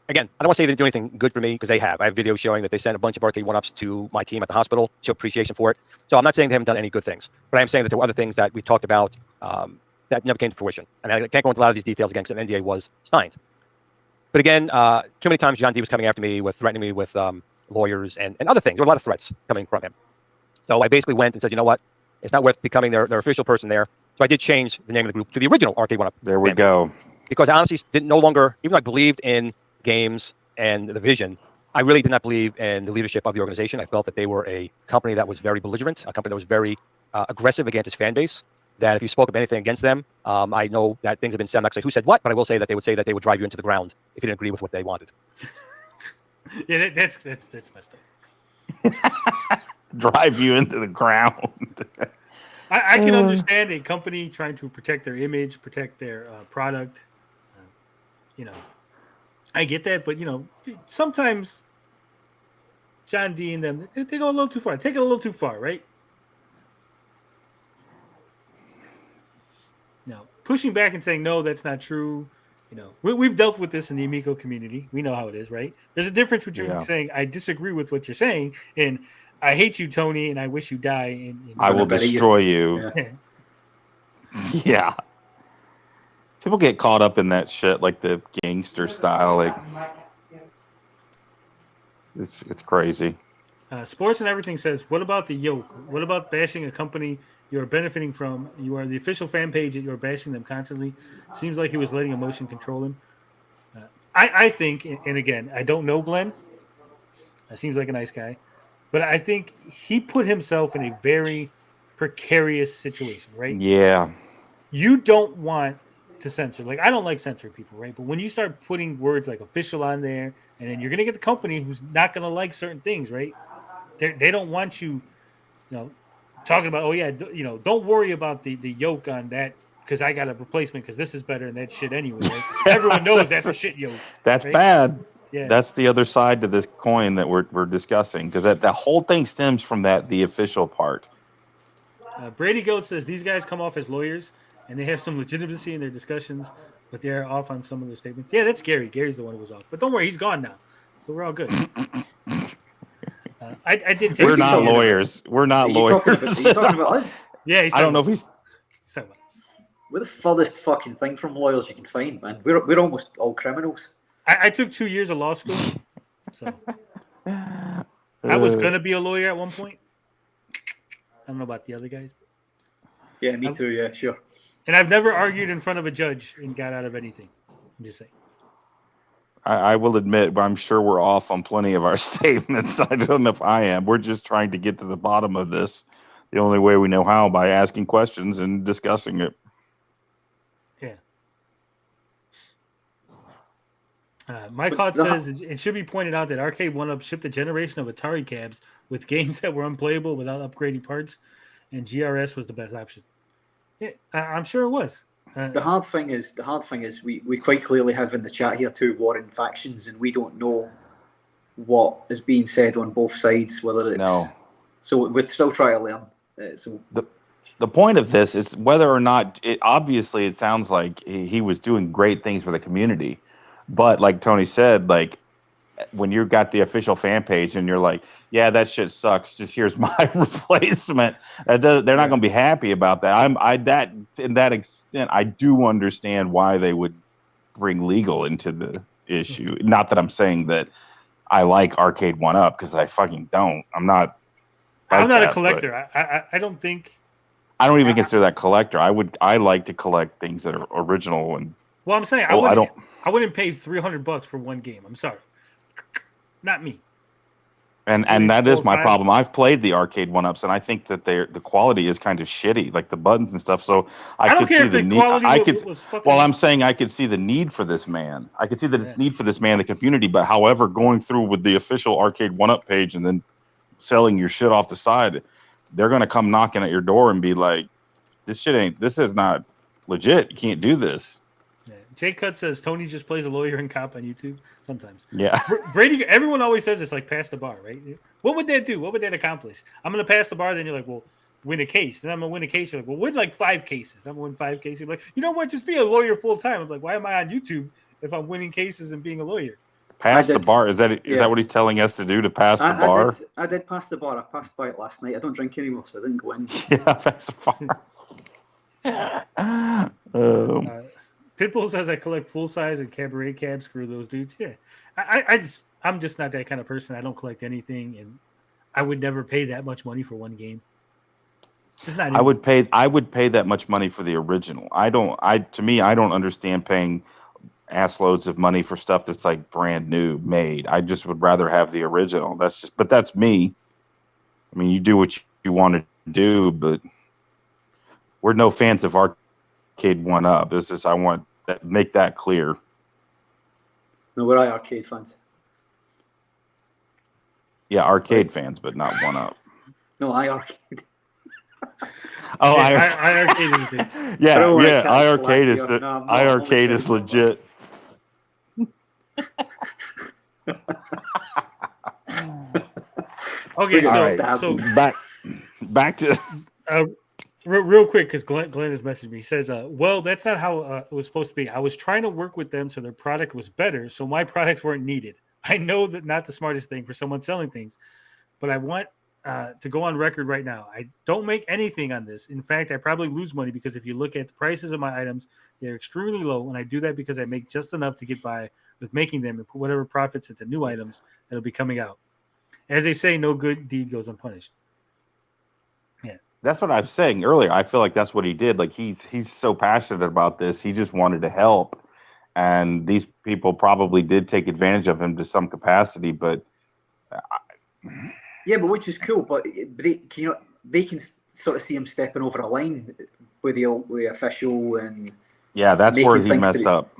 again, I don't want to say they didn't do anything good for me because they have. I have videos showing that they sent a bunch of arcade one-ups to my team at the hospital, show appreciation for it. So I'm not saying they haven't done any good things, but I am saying that there were other things that we talked about that never came to fruition. And I can't go into a lot of these details again because an NDA was signed. But again, too many times John D was coming after me threatening me with lawyers and other things. There were a lot of threats coming from him. So I basically went and said, you know what? It's not worth becoming their official person there. So I did change the name of the group to the original Arcade One Up. There we go. Because I honestly didn't no longer, even though I believed in games and the vision, I really did not believe in the leadership of the organization. I felt that they were a company that was very belligerent, a company that was very aggressive against its fan base. That if you spoke of anything against them, I know that things have been said. I'm not saying who said what, but I will say that they would say that they would drive you into the ground if you didn't agree with what they wanted. Yeah, that's messed up. Drive you into the ground. I can understand a company trying to protect their image, protect their product. I get that, but sometimes John D and them they go a little too far. Take it a little too far, right? Now, pushing back and saying no, that's not true. We've dealt with this in the Amico community. We know how it is, right? There's a difference between saying I disagree with what you're saying and I hate you, Tony, and I wish you die. And I will destroy you. Yeah. People get caught up in that shit, like the gangster style. Like, it's crazy. Sports and Everything says, what about the yoke? What about bashing a company you're benefiting from? You are the official fan page and you're bashing them constantly. Seems like he was letting emotion control him. I think, and again, I don't know Glenn. Seems like a nice guy. But I think he put himself in a very precarious situation, right? Yeah. You don't want to censor. Like, I don't like censoring people, right? But when you start putting words like official on there, and then you're going to get the company who's not going to like certain things, right? They don't want you, talking about, oh, yeah, don't worry about the yoke on that because I got a replacement because this is better than that shit anyway, right? Everyone knows that's a shit yoke. That's right? bad. Yeah. That's the other side to this coin that we're discussing because that whole thing stems from the official part. Brady Goat says these guys come off as lawyers and they have some legitimacy in their discussions, but they're off on some of their statements. Yeah, that's Gary. Gary's the one who was off. But don't worry, he's gone now. So we're all good. I did take We're not lawyers. We're not lawyers. Are you talking about us? Yeah, I don't know if he's talking about us. We're the furthest fucking thing from lawyers you can find, man. We're almost all criminals. I took 2 years of law school, so I was gonna be a lawyer at one point. I don't know about the other guys. Yeah, me too. Yeah, sure. And I've never argued in front of a judge and got out of anything. I'm just saying. I will admit, but I'm sure we're off on plenty of our statements. I don't know if I am. We're just trying to get to the bottom of this. The only way we know how, by asking questions and discussing it. Yeah. Mike Hott says it should be pointed out that Arcade 1-Up shipped a generation of Atari cabs with games that were unplayable without upgrading parts, and GRS was the best option. Yeah, I'm sure it was. The hard thing is we quite clearly have in the chat here two warring factions, and we don't know what is being said on both sides. Whether it's so we're still trying to learn. So the point of this is whether or not obviously it sounds like he was doing great things for the community, but like Tony said, like when you've got the official fan page and you're like, yeah, that shit sucks. Just here's my replacement. They're not going to be happy about that. In that extent, I do understand why they would bring legal into the issue. Not that I'm saying that I like Arcade 1-Up, because I fucking don't. I'm not. I'm not a that, collector. I don't think. I don't even consider that collector. I like to collect things that are original and. Well, I'm saying I wouldn't pay $300 for one game. I'm sorry, not me. And that is my problem. I've played the Arcade 1-Ups, and I think that the quality is kind of shitty, like the buttons and stuff. So I could see the need. Well, I'm saying I could see the need for this man. I could see that it's need for this man in the community. But however, going through with the official Arcade 1-Up page and then selling your shit off the side, they're gonna come knocking at your door and be like, this is not legit. You can't do this. Yeah. Jay Cut says Tony just plays a lawyer and cop on YouTube sometimes. Yeah. Brady, everyone always says it's like pass the bar, right? What would that do? What would that accomplish? I'm going to pass the bar. Then you're like, well, win a case. Then I'm going to win a case. You're like, well, win like 5 cases. Then I'm going to win 5 cases. You're like, you know what? Just be a lawyer full time. I'm like, why am I on YouTube if I'm winning cases and being a lawyer? Pass the bar. Is that what he's telling us to do, to pass the bar? I did pass the bar. I passed by it last night. I don't drink anymore, so I didn't go in. Yeah, pass the bar. Pitbull says I collect full size and cabaret cabs. Screw those dudes. Yeah, I'm just not that kind of person. I don't collect anything, and I would never pay that much money for one game. Just not. I would pay that much money for the original. To me, I don't understand paying ass loads of money for stuff that's like brand new made. I just would rather have the original. But that's me. I mean, you do what you want to do, but we're no fans of Arcade 1-Up. I want that, make that clear. No, we're arcade fans. Yeah, arcade fans, but not 1-Up. No, I arcade. Oh, yeah, I arcade is a thing. Yeah, I arcade is I arcade is legit. Okay, so back to real quick, because Glen has messaged me. He says, well, that's not how it was supposed to be. I was trying to work with them so their product was better, so my products weren't needed. I know that not the smartest thing for someone selling things, but I want to go on record right now. I don't make anything on this. In fact, I probably lose money, because if you look at the prices of my items, they're extremely low, and I do that because I make just enough to get by with making them and put whatever profits into new items that'll be coming out. As they say, no good deed goes unpunished. Yeah. That's what I was saying earlier. I feel like that's what he did. Like he's so passionate about this. He just wanted to help. And these people probably did take advantage of him to some capacity, but yeah, but which is cool. But they can sort of see him stepping over a line with the official, and yeah, that's where he messed up.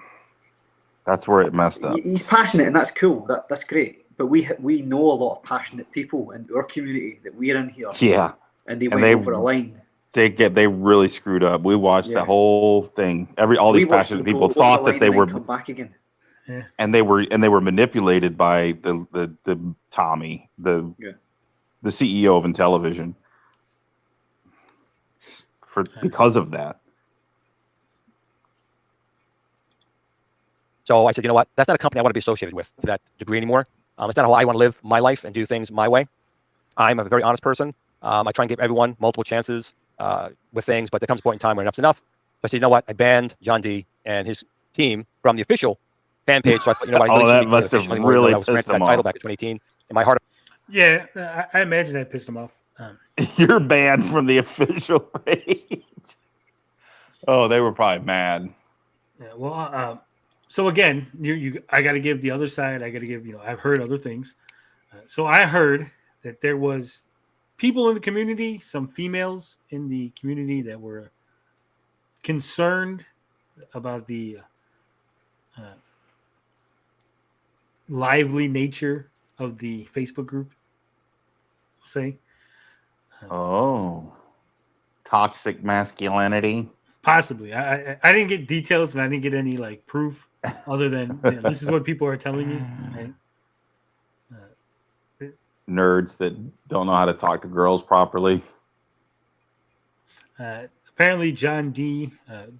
That's where it messed up. He's passionate, and that's cool. That's great. But we know a lot of passionate people in our community that we're in here. Yeah, and they went over a line. They really screwed up. We watched the whole thing. All these passionate people thought that they were come back again. Yeah. And they were manipulated by the Tommy, the CEO of Intellivision, because of that. So I said, you know what? That's not a company I want to be associated with to that degree anymore. It's not how I want to live my life and do things my way. I'm a very honest person. I try and give everyone multiple chances with things, but there comes a point in time where enough's enough. So I said, you know what? I banned John D and his team from the official fan page. So I thought, you know what? I really that must have really pissed them off. Title back in 2018. In my heart. Yeah, I imagine that pissed him off. You're banned from the official page. Oh, they were probably mad. Yeah, well, so again, I got to give the other side. I got to give, I've heard other things. So I heard that there was people in the community, some females in the community, that were concerned about the lively nature of the Facebook group. Say, toxic masculinity. Possibly. I didn't get details, and I didn't get any proof other than this is what people are telling me. Right? Nerds that don't know how to talk to girls properly. Apparently, John D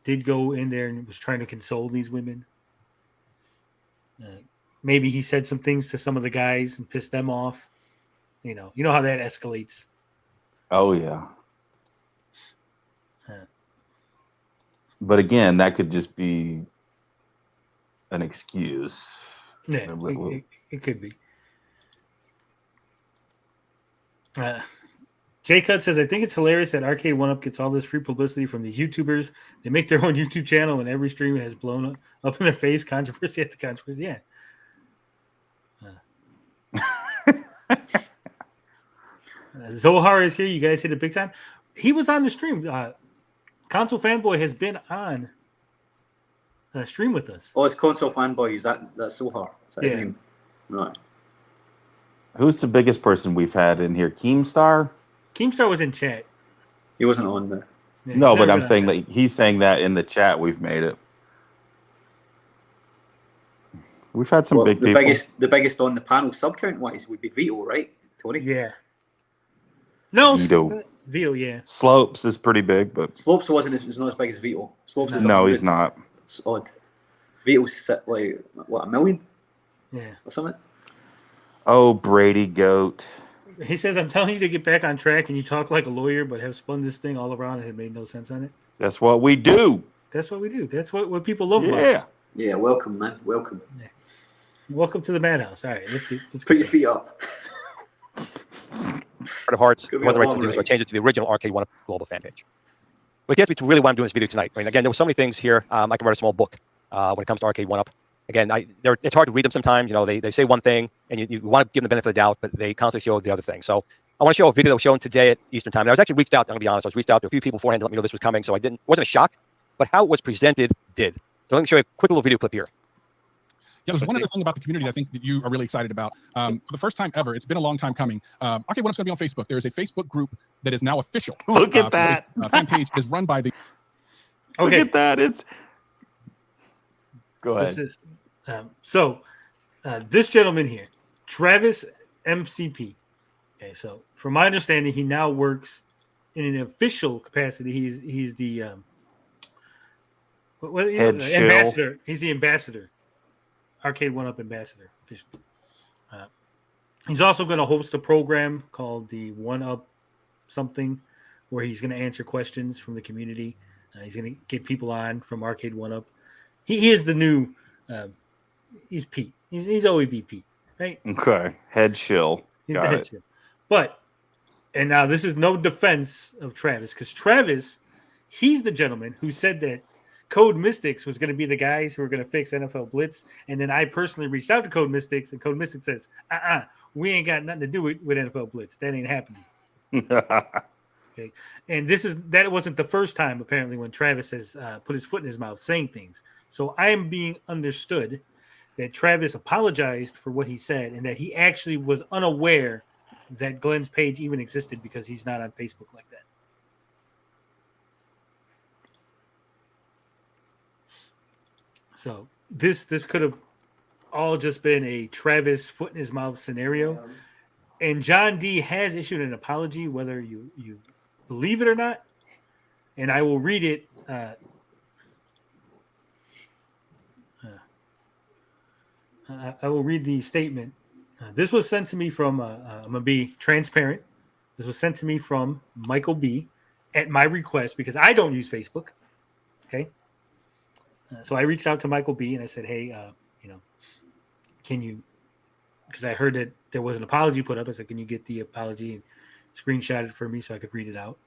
did go in there and was trying to console these women. maybe he said some things to some of the guys and pissed them off. You know how that escalates. Oh yeah. Uh, But again, that could just be an excuse. Yeah, it could be. Jay Cut says, I think it's hilarious that Arcade 1-Up gets all this free publicity from these YouTubers. They make their own YouTube channel and every stream has blown up in their face, controversy after controversy. Yeah. Zohar is here. You guys hit it big time. He was on the stream. Console Fanboy has been on stream with us. Oh, it's Console Fanboy. That's so hard. Is that his name? Right. Who's the biggest person we've had in here? Keemstar? Keemstar was in chat. He wasn't on there. Yeah, no, but I'm saying that he's saying that in the chat we've made it. We've had some big people. The biggest on the panel sub count wise would be Vito, right, Tony? Yeah. No, Vito, yeah. Slopes is pretty big, but Slopes was not as big as Vito. Slopes is no, he's not. It's odd. Vito's like what, 1 million? Yeah. Or something. Oh, Brady Goat. He says, I'm telling you to get back on track and you talk like a lawyer, but have spun this thing all around and it made no sense on it. That's what we do. That's what we do. That's what people love about us. Yeah, welcome, man. Welcome. Yeah. Welcome to the madhouse. All right, let's put your feet up. Heart of Hearts, it wasn't the right thing to do, so I changed it to the original Arcade 1-Up global fan page. But it gets me to really why I'm doing this video tonight. I mean, again, there were so many things here. I can write a small book when it comes to Arcade 1-Up. Again, it's hard to read them sometimes. You know, they say one thing, and you want to give them the benefit of the doubt, but they constantly show the other thing. So I want to show a video that was shown today at Eastern Time. And I was actually reached out, I'm going to be honest, I was reached out to a few people beforehand to let me know this was coming, so it wasn't a shock, but how it was presented did. So let me show you a quick little video clip here. Yeah, there's one other thing about the community I think that you are really excited about. For the first time ever, it's been a long time coming. Arcade 1-Up's going to be on Facebook. There is a Facebook group that is now official. Look at that. Fan page is run by the... Okay. Look at that. Go ahead. This gentleman here, Travis MCP. Okay, so from my understanding, he now works in an official capacity. He's the ambassador. He's the ambassador. Arcade 1-Up ambassador officially. He's also going to host a program called the 1-Up something, where he's going to answer questions from the community. He's going to get people on from Arcade 1-Up. He is the new. He's Pete. He's OEB Pete, right? Okay, head shill. He's the head shill. And now this is no defense of Travis, because Travis, he's the gentleman who said that Code Mystics was going to be the guys who were going to fix NFL Blitz. And then I personally reached out to Code Mystics, and Code Mystics says, we ain't got nothing to do with NFL Blitz. That ain't happening. Okay. And that wasn't the first time, apparently, when Travis has put his foot in his mouth saying things. So I am being understood that Travis apologized for what he said and that he actually was unaware that Glen's page even existed because he's not on Facebook like that. So this could have all just been a Travis foot in his mouth scenario. And John D has issued an apology, whether you believe it or not. And I will read it. I will read the statement. This was sent to me from, I'm going to be transparent. This was sent to me from Michael B. at my request, because I don't use Facebook. Okay. So I reached out to Michael B. and I said, hey, can you, because I heard that there was an apology put up. I said, can you get the apology and screenshot it for me so I could read it out?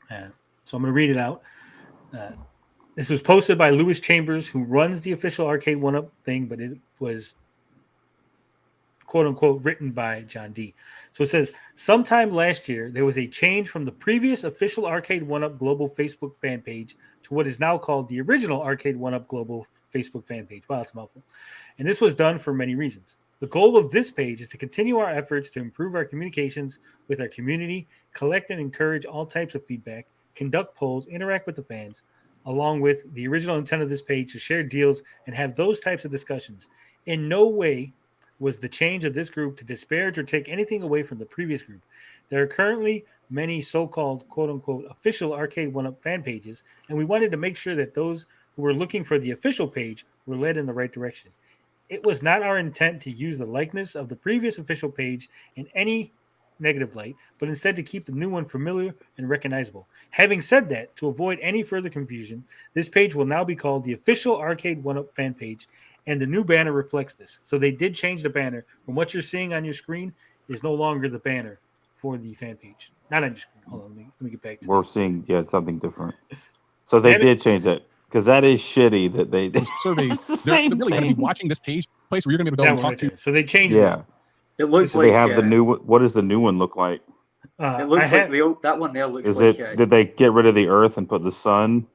So I'm going to read it out. This was posted by Lewis Chambers, who runs the official Arcade 1-Up thing, but it was quote unquote written by John D. So it says, sometime last year, there was a change from the previous official Arcade 1-Up global Facebook fan page to what is now called the original Arcade 1-Up global Facebook fan page. Wow, it's a mouthful. And this was done for many reasons. The goal of this page is to continue our efforts to improve our communications with our community, collect and encourage all types of feedback, conduct polls, interact with the fans, along with the original intent of this page to share deals and have those types of discussions. In no way was the change of this group to disparage or take anything away from the previous group. There are currently many so-called quote-unquote official Arcade 1-Up fan pages, and we wanted to make sure that those who were looking for the official page were led in the right direction. It was not our intent to use the likeness of the previous official page in any negative light, but instead to keep the new one familiar and recognizable. Having said that, to avoid any further confusion, this page will now be called the official Arcade 1-Up fan page, and the new banner reflects this. So they did change the banner. From what you're seeing on your screen is no longer the banner for the fan page. Not on your screen. Hold on, let me get back to We're that. seeing something different. So they did change it because that is shitty that they surveys. It's the They're same really going to be thing. watching this place where you're going to be able to go That and one talk right to. there. So they changed Yeah. this. It looks Do like they have the new? What does the new one look like? It looks like that one there looks Is like. it? Did they get rid of the Earth and put the sun?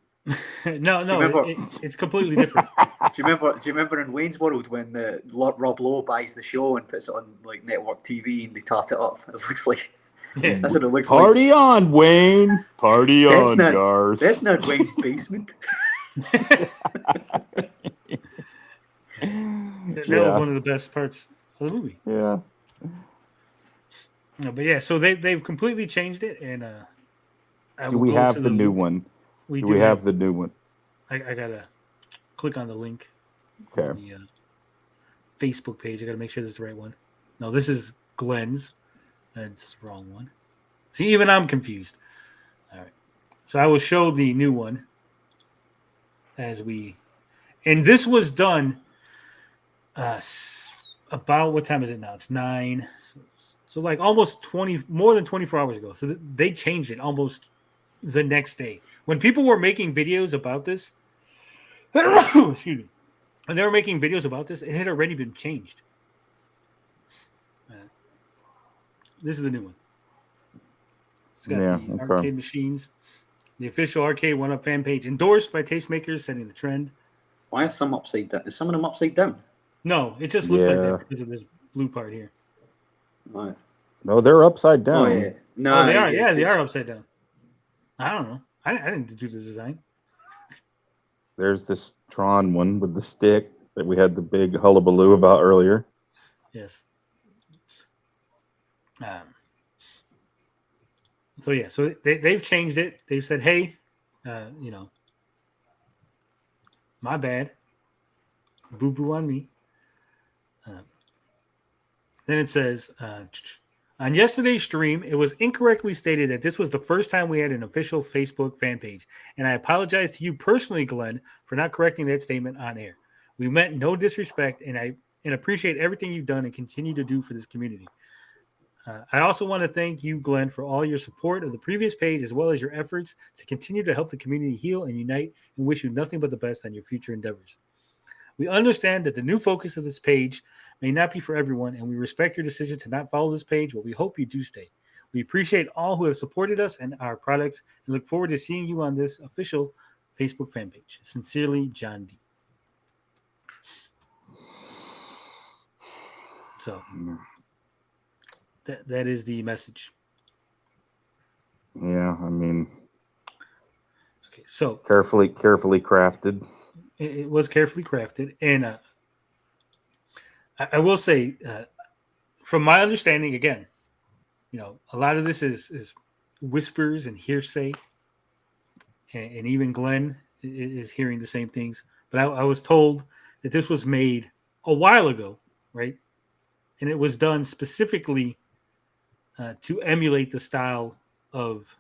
No, remember- it's completely different. Do you remember in Wayne's World when Rob Lowe buys the show and puts it on like network TV and they tart it up? It looks like Yeah. that's what it looks like. Party on, Wayne! Party That's on, not- Garth! That's not Wayne's basement. That was one of the best parts of the movie. Yeah. No, but yeah, so they've completely changed it, and I Do will we go have to the new link. one? We Do do we have the new one? I gotta click on the link. Okay. The Facebook page. I gotta make sure this is the right one. No, this is Glen's. That's the wrong one. See, even I'm confused. All right, so I will show the new one and this was done. About what time is it now? It's 9. So like almost more than 24 hours ago. So they changed it almost the next day. When people were making videos about this, excuse me, when they were making videos about this, it had already been changed. This is the new one. It's got the arcade machines, the official Arcade 1-Up fan page, endorsed by tastemakers, setting the trend. Why is some upside down? Is some of them upside down? No, it just looks like that because of this blue part here. Right. No, they're upside down. Oh yeah. No, Oh, they are. Yeah, they are upside down. I don't know. I didn't do the design. There's this Tron one with the stick that we had the big hullabaloo about earlier. Yes. So yeah, so they've changed it. They've said, hey, my bad. Boo boo on me. Then it says, on yesterday's stream, it was incorrectly stated that this was the first time we had an official Facebook fan page. And I apologize to you personally, Glenn, for not correcting that statement on air. We meant no disrespect, and appreciate everything you've done and continue to do for this community. I also want to thank you, Glenn, for all your support of the previous page, as well as your efforts to continue to help the community heal and unite, and wish you nothing but the best on your future endeavors. We understand that the new focus of this page may not be for everyone, and we respect your decision to not follow this page, but we hope you do stay. We appreciate all who have supported us and our products, and look forward to seeing you on this official Facebook fan page. Sincerely, John D. So that is the message. Yeah, I mean, okay, so carefully crafted. It was carefully crafted, and I will say, from my understanding, again, a lot of this is whispers and hearsay, and even Glenn is hearing the same things. But I was told that this was made a while ago, right? And it was done specifically to emulate the style of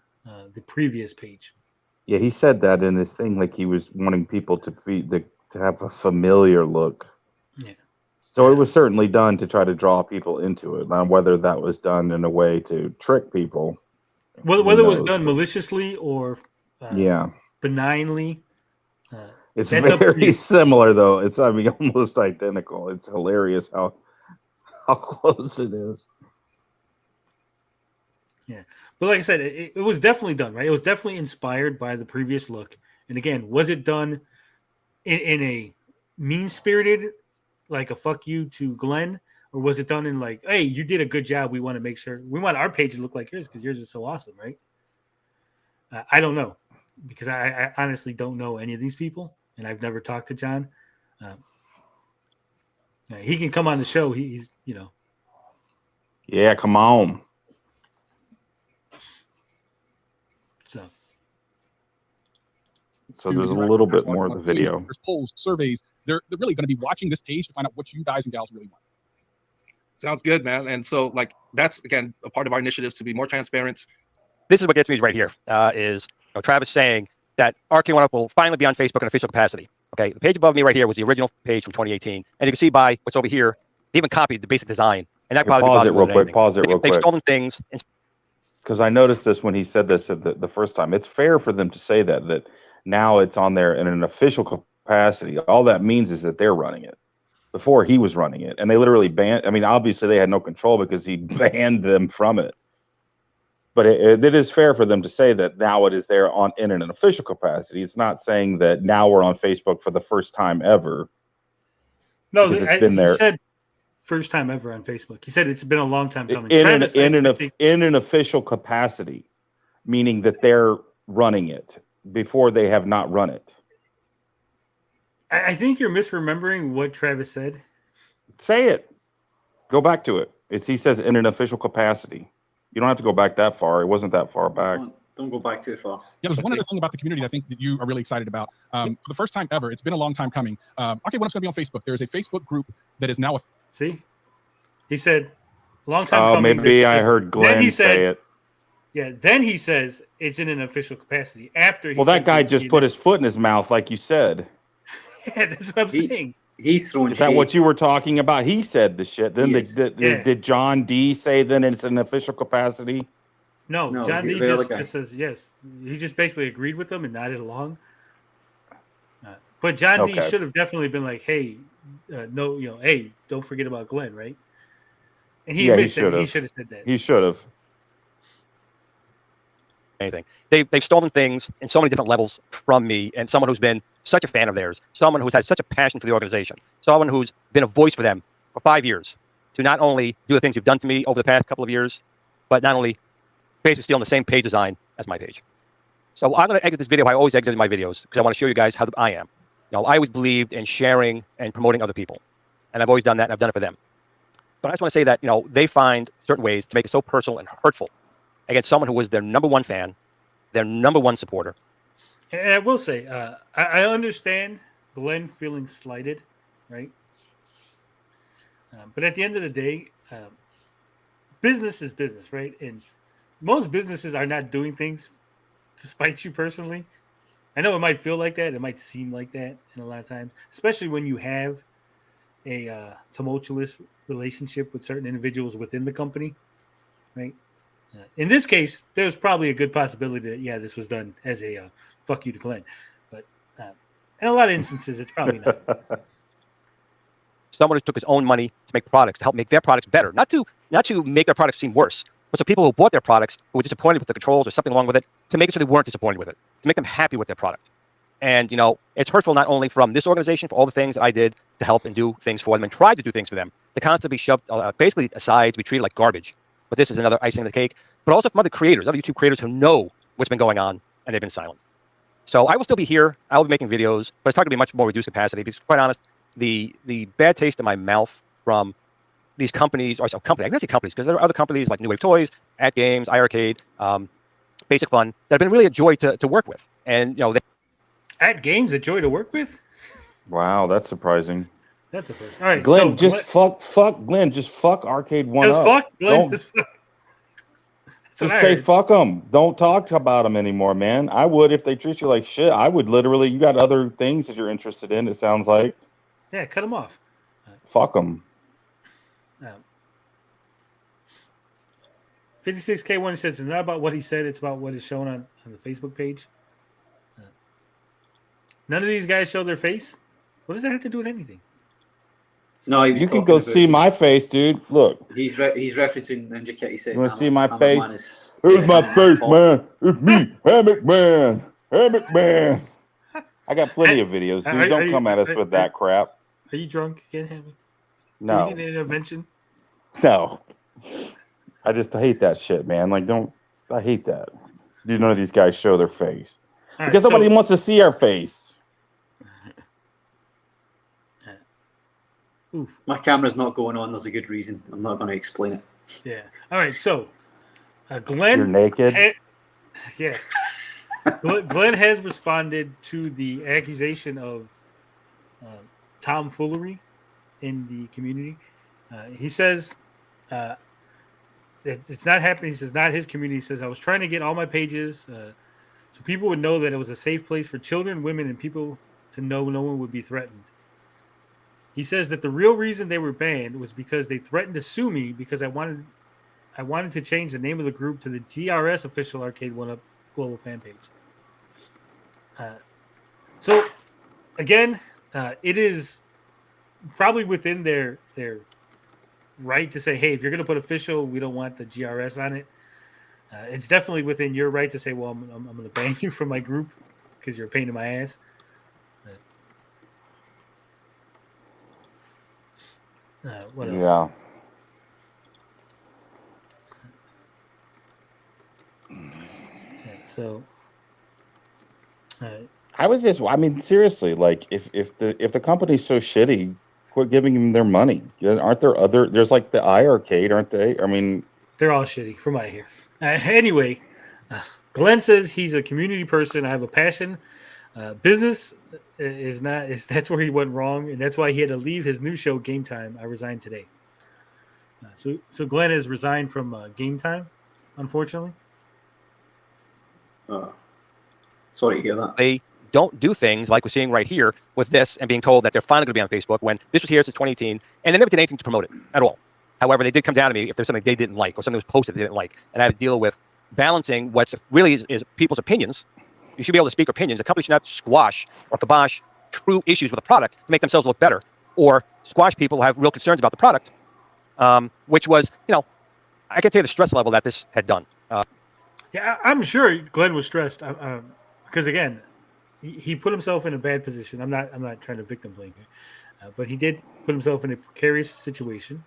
the previous page. Yeah, he said that in his thing, like he was wanting people to have a familiar look. Yeah. So it was certainly done to try to draw people into it. Now, whether that was done in a way to trick people, whether it was done maliciously or benignly, it's very similar though. It's almost identical. It's hilarious how close it is. Yeah, but like I said, it was definitely done right. It was definitely inspired by the previous look. And again, was it done in a mean-spirited, like a fuck you to Glenn, or was it done in like, hey, you did a good job. We want to make sure we want our page to look like yours because yours is so awesome, right? I don't know, because I honestly don't know any of these people, and I've never talked to John. He can come on the show. He's Yeah, come on. So there's a little bit more of the video. There's polls, surveys. They're really going to be watching this page to find out what you guys and gals really want. Sounds good, man. And so, like, that's again a part of our initiatives to be more transparent. This is what gets me right here. Is Travis saying that Arcade 1UP will finally be on Facebook in official capacity. Okay, the page above me right here was the original page from 2018, and you can see by what's over here, they even copied the basic design. And that probably pause it real quick. Pause it real quick. They've stolen things. Because I noticed this when he said this the first time. It's fair for them to say that now it's on there in an official capacity. All that means is that they're running it. Before he was running it, and they literally banned. I mean, obviously they had no control because he banned them from it. But it is fair for them to say that now it is there in an official capacity. It's not saying that now we're on Facebook for the first time ever. No, it's been there. He said first time ever on Facebook. He said it's been a long time coming. In an official capacity, meaning that they're running it before they have not run it. I think you're misremembering what Travis said. Say it. Go back to it. He says in an official capacity. You don't have to go back that far. It wasn't that far back. Don't go back too far. Yeah, there's one other thing about the community I think that you are really excited about. For the first time ever, it's been a long time coming. Arcade 1UP's going to be on Facebook. There's a Facebook group that is now See? He said, long time coming. Oh, maybe I heard Glen say it. Yeah, then he says it's in an official capacity. After he that guy just put his foot in his mouth, like you said. Yeah, that's what I'm saying. He's throwing Is that shade. what you were talking about? He said the shit. Then did John D say then it's an official capacity? No, John D just says yes. He just basically agreed with them and nodded along. But John D should have definitely been like, "Hey, no, hey, don't forget about Glenn, right?" And he admits that he should have said that. He should have. Anything. They've stolen things in so many different levels from me, and someone who's been such a fan of theirs, someone who's had such a passion for the organization, someone who's been a voice for them for 5 years, to not only do the things you've done to me over the past couple of years, but not only basically stealing the same page design as my page. So I'm going to exit this video how I always exited my videos, because I want to show you guys how I am. I always believed in sharing and promoting other people, and I've always done that, and I've done it for them. But I just want to say that they find certain ways to make it so personal and hurtful against someone who was their number one fan, their number one supporter. And I will say, I understand Glenn feeling slighted, right? But at the end of the day, business is business, right? And most businesses are not doing things to spite you personally. I know it might feel like that. It might seem like that in a lot of times, especially when you have a tumultuous relationship with certain individuals within the company, right? In this case, there's probably a good possibility that, this was done as a fuck you to Glenn. But in a lot of instances, it's probably not. Someone who took his own money to make products, to help make their products better. Not to make their products seem worse, but so people who bought their products, who were disappointed with the controls or something wrong with it, to make it so they weren't disappointed with it, to make them happy with their product. And, it's hurtful not only from this organization, for all the things that I did to help and do things for them and tried to do things for them, to constantly be shoved basically aside, to be treated like garbage. But this is another icing on the cake. But also from other creators, other YouTube creators who know what's been going on, and they've been silent. So I will still be here. I will be making videos, but it's probably going to be much more reduced capacity because, quite honest, the bad taste in my mouth from these companies, or I'm going to say companies because there are other companies like New Wave Toys, At Games, iArcade, Basic Fun, that have been really a joy to work with. And, At Games, a joy to work with? Wow, that's surprising. That's the first. All right, Glenn, fuck Glenn. Just fuck Arcade 1UP. Just fuck Glenn. Just say fuck them. Don't talk about them anymore, man. I would if they treat you like shit. I would literally. You got other things that you're interested in. It sounds like. Yeah, cut them off. Fuck them. 56K1 says it's not about what he said. It's about what is shown on the Facebook page. None of these guys show their face. What does that have to do with anything? No, you can go see my face, dude. Look, he's referencing Ninja Kitty saying, "You want to see my face? Here's my face, man. It's me, Hammock Man. Hammock Man." I got plenty of videos, dude. Don't come at us with that crap. Are you drunk again, Hammock? No. Do you need an intervention? No. I just hate that shit, man. Like, I hate that. Dude, none of these guys show their face because nobody wants to see our face. Oof. My camera's not going on. There's a good reason. I'm not going to explain it. Yeah. All right. So, Glenn. You're naked. Yeah. Glenn has responded to the accusation of tomfoolery in the community. He says it's not happening. He says not his community. He says I was trying to get all my pages so people would know that it was a safe place for children, women, and people to know no one would be threatened. He says that the real reason they were banned was because they threatened to sue me because I wanted to change the name of the group to the GRS official Arcade 1-Up global fan page. So again, it is probably within their right to say, hey, if you're going to put official, we don't want the GRS on it. It's definitely within your right to say, well, I'm going to ban you from my group because you're a pain in my ass. What else? Yeah. So, I mean, seriously, like if the company's so shitty, quit giving them their money. Aren't there there's like the iArcade, aren't they? I mean, they're all shitty from out of here. Anyway, Glenn says he's a community person. I have a passion. Business that's where he went wrong, and that's why he had to leave his new show, Game Time. I resigned today. So Glenn has resigned from Game Time, unfortunately. Sorry to hear that. They don't do things like we're seeing right here with this and being told that they're finally going to be on Facebook when this was here since 2018, and they never did anything to promote it at all. However, they did come down to me if there's something they didn't like or something was posted they didn't like, and I had to deal with balancing what really is people's opinions. You should be able to speak opinions. A company should not squash or kibosh true issues with a product to make themselves look better, or squash people who have real concerns about the product, which was, I can tell you the stress level that this had done. Yeah, I'm sure Glenn was stressed because again, he put himself in a bad position. I'm not trying to victim blame here, but he did put himself in a precarious situation.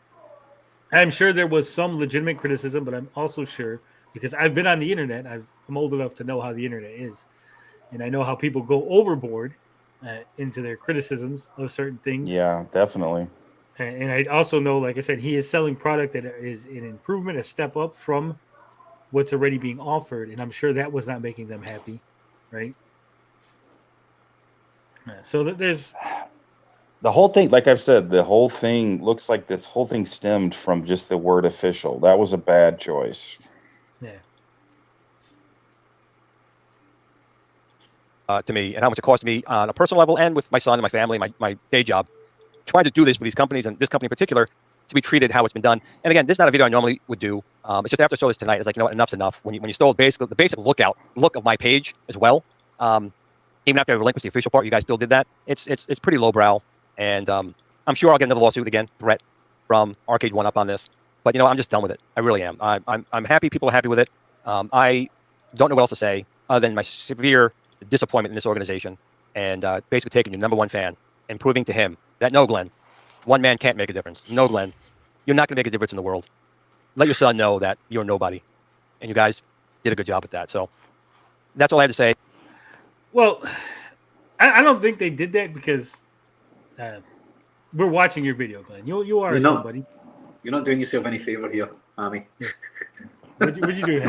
I'm sure there was some legitimate criticism, but I'm also sure because I've been on the internet. I'm old enough to know how the internet is, and I know how people go overboard into their criticisms of certain things. Yeah, definitely. And I also know, like I said, he is selling product that is an improvement, a step up from what's already being offered, and I'm sure that was not making them happy, right? So there's the whole thing, like I've said, the whole thing looks like this whole thing stemmed from just the word official. That was a bad choice. Yeah. To me, and how much it cost me on a personal level and with my son and my family, my day job, trying to do this with these companies and this company in particular to be treated how it's been done. And again, this is not a video I normally would do. It's just after I saw this tonight, it's like, enough's enough. When you stole basically the basic look of my page as well, even after I relinquished the official part, you guys still did that. It's pretty lowbrow, and I'm sure I'll get another lawsuit again, threat from Arcade 1-Up on this. But I'm just done with it. I really am. I'm happy people are happy with it. I don't know what else to say other than my severe disappointment in this organization, and basically taking your number one fan and proving to him that no, Glenn, one man can't make a difference. No, Glenn, you're not going to make a difference in the world. Let your son know that you're nobody, and you guys did a good job with that. So that's all I had to say. Well, I don't think they did that because we're watching your video, Glenn. You are somebody. You're not doing yourself any favor here, Amy. Yeah. What'd you do?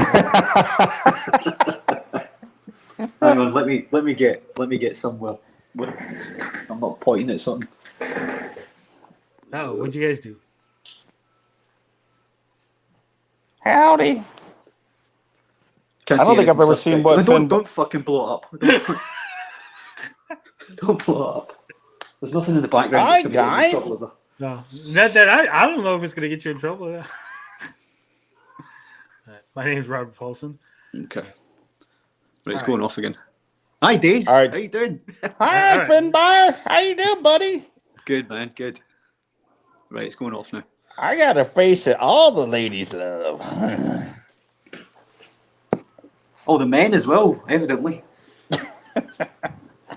Hang on, let me get somewhere. I'm not pointing at something. Oh, what'd you guys do? Howdy. I don't think I've ever seen what. Don't fucking blow it up. Don't blow it up. There's nothing in the background. Hi, guys. No, not that I don't know if it's gonna get you in trouble. My name's Robert Paulson. Okay. Right, it's going off again. Hi, Dave. All right. How you doing? Hi, All right. Finbar. How you doing, buddy? Good, man. Good. Right, it's going off now. I got a face that all the ladies love. Oh, the men as well, evidently.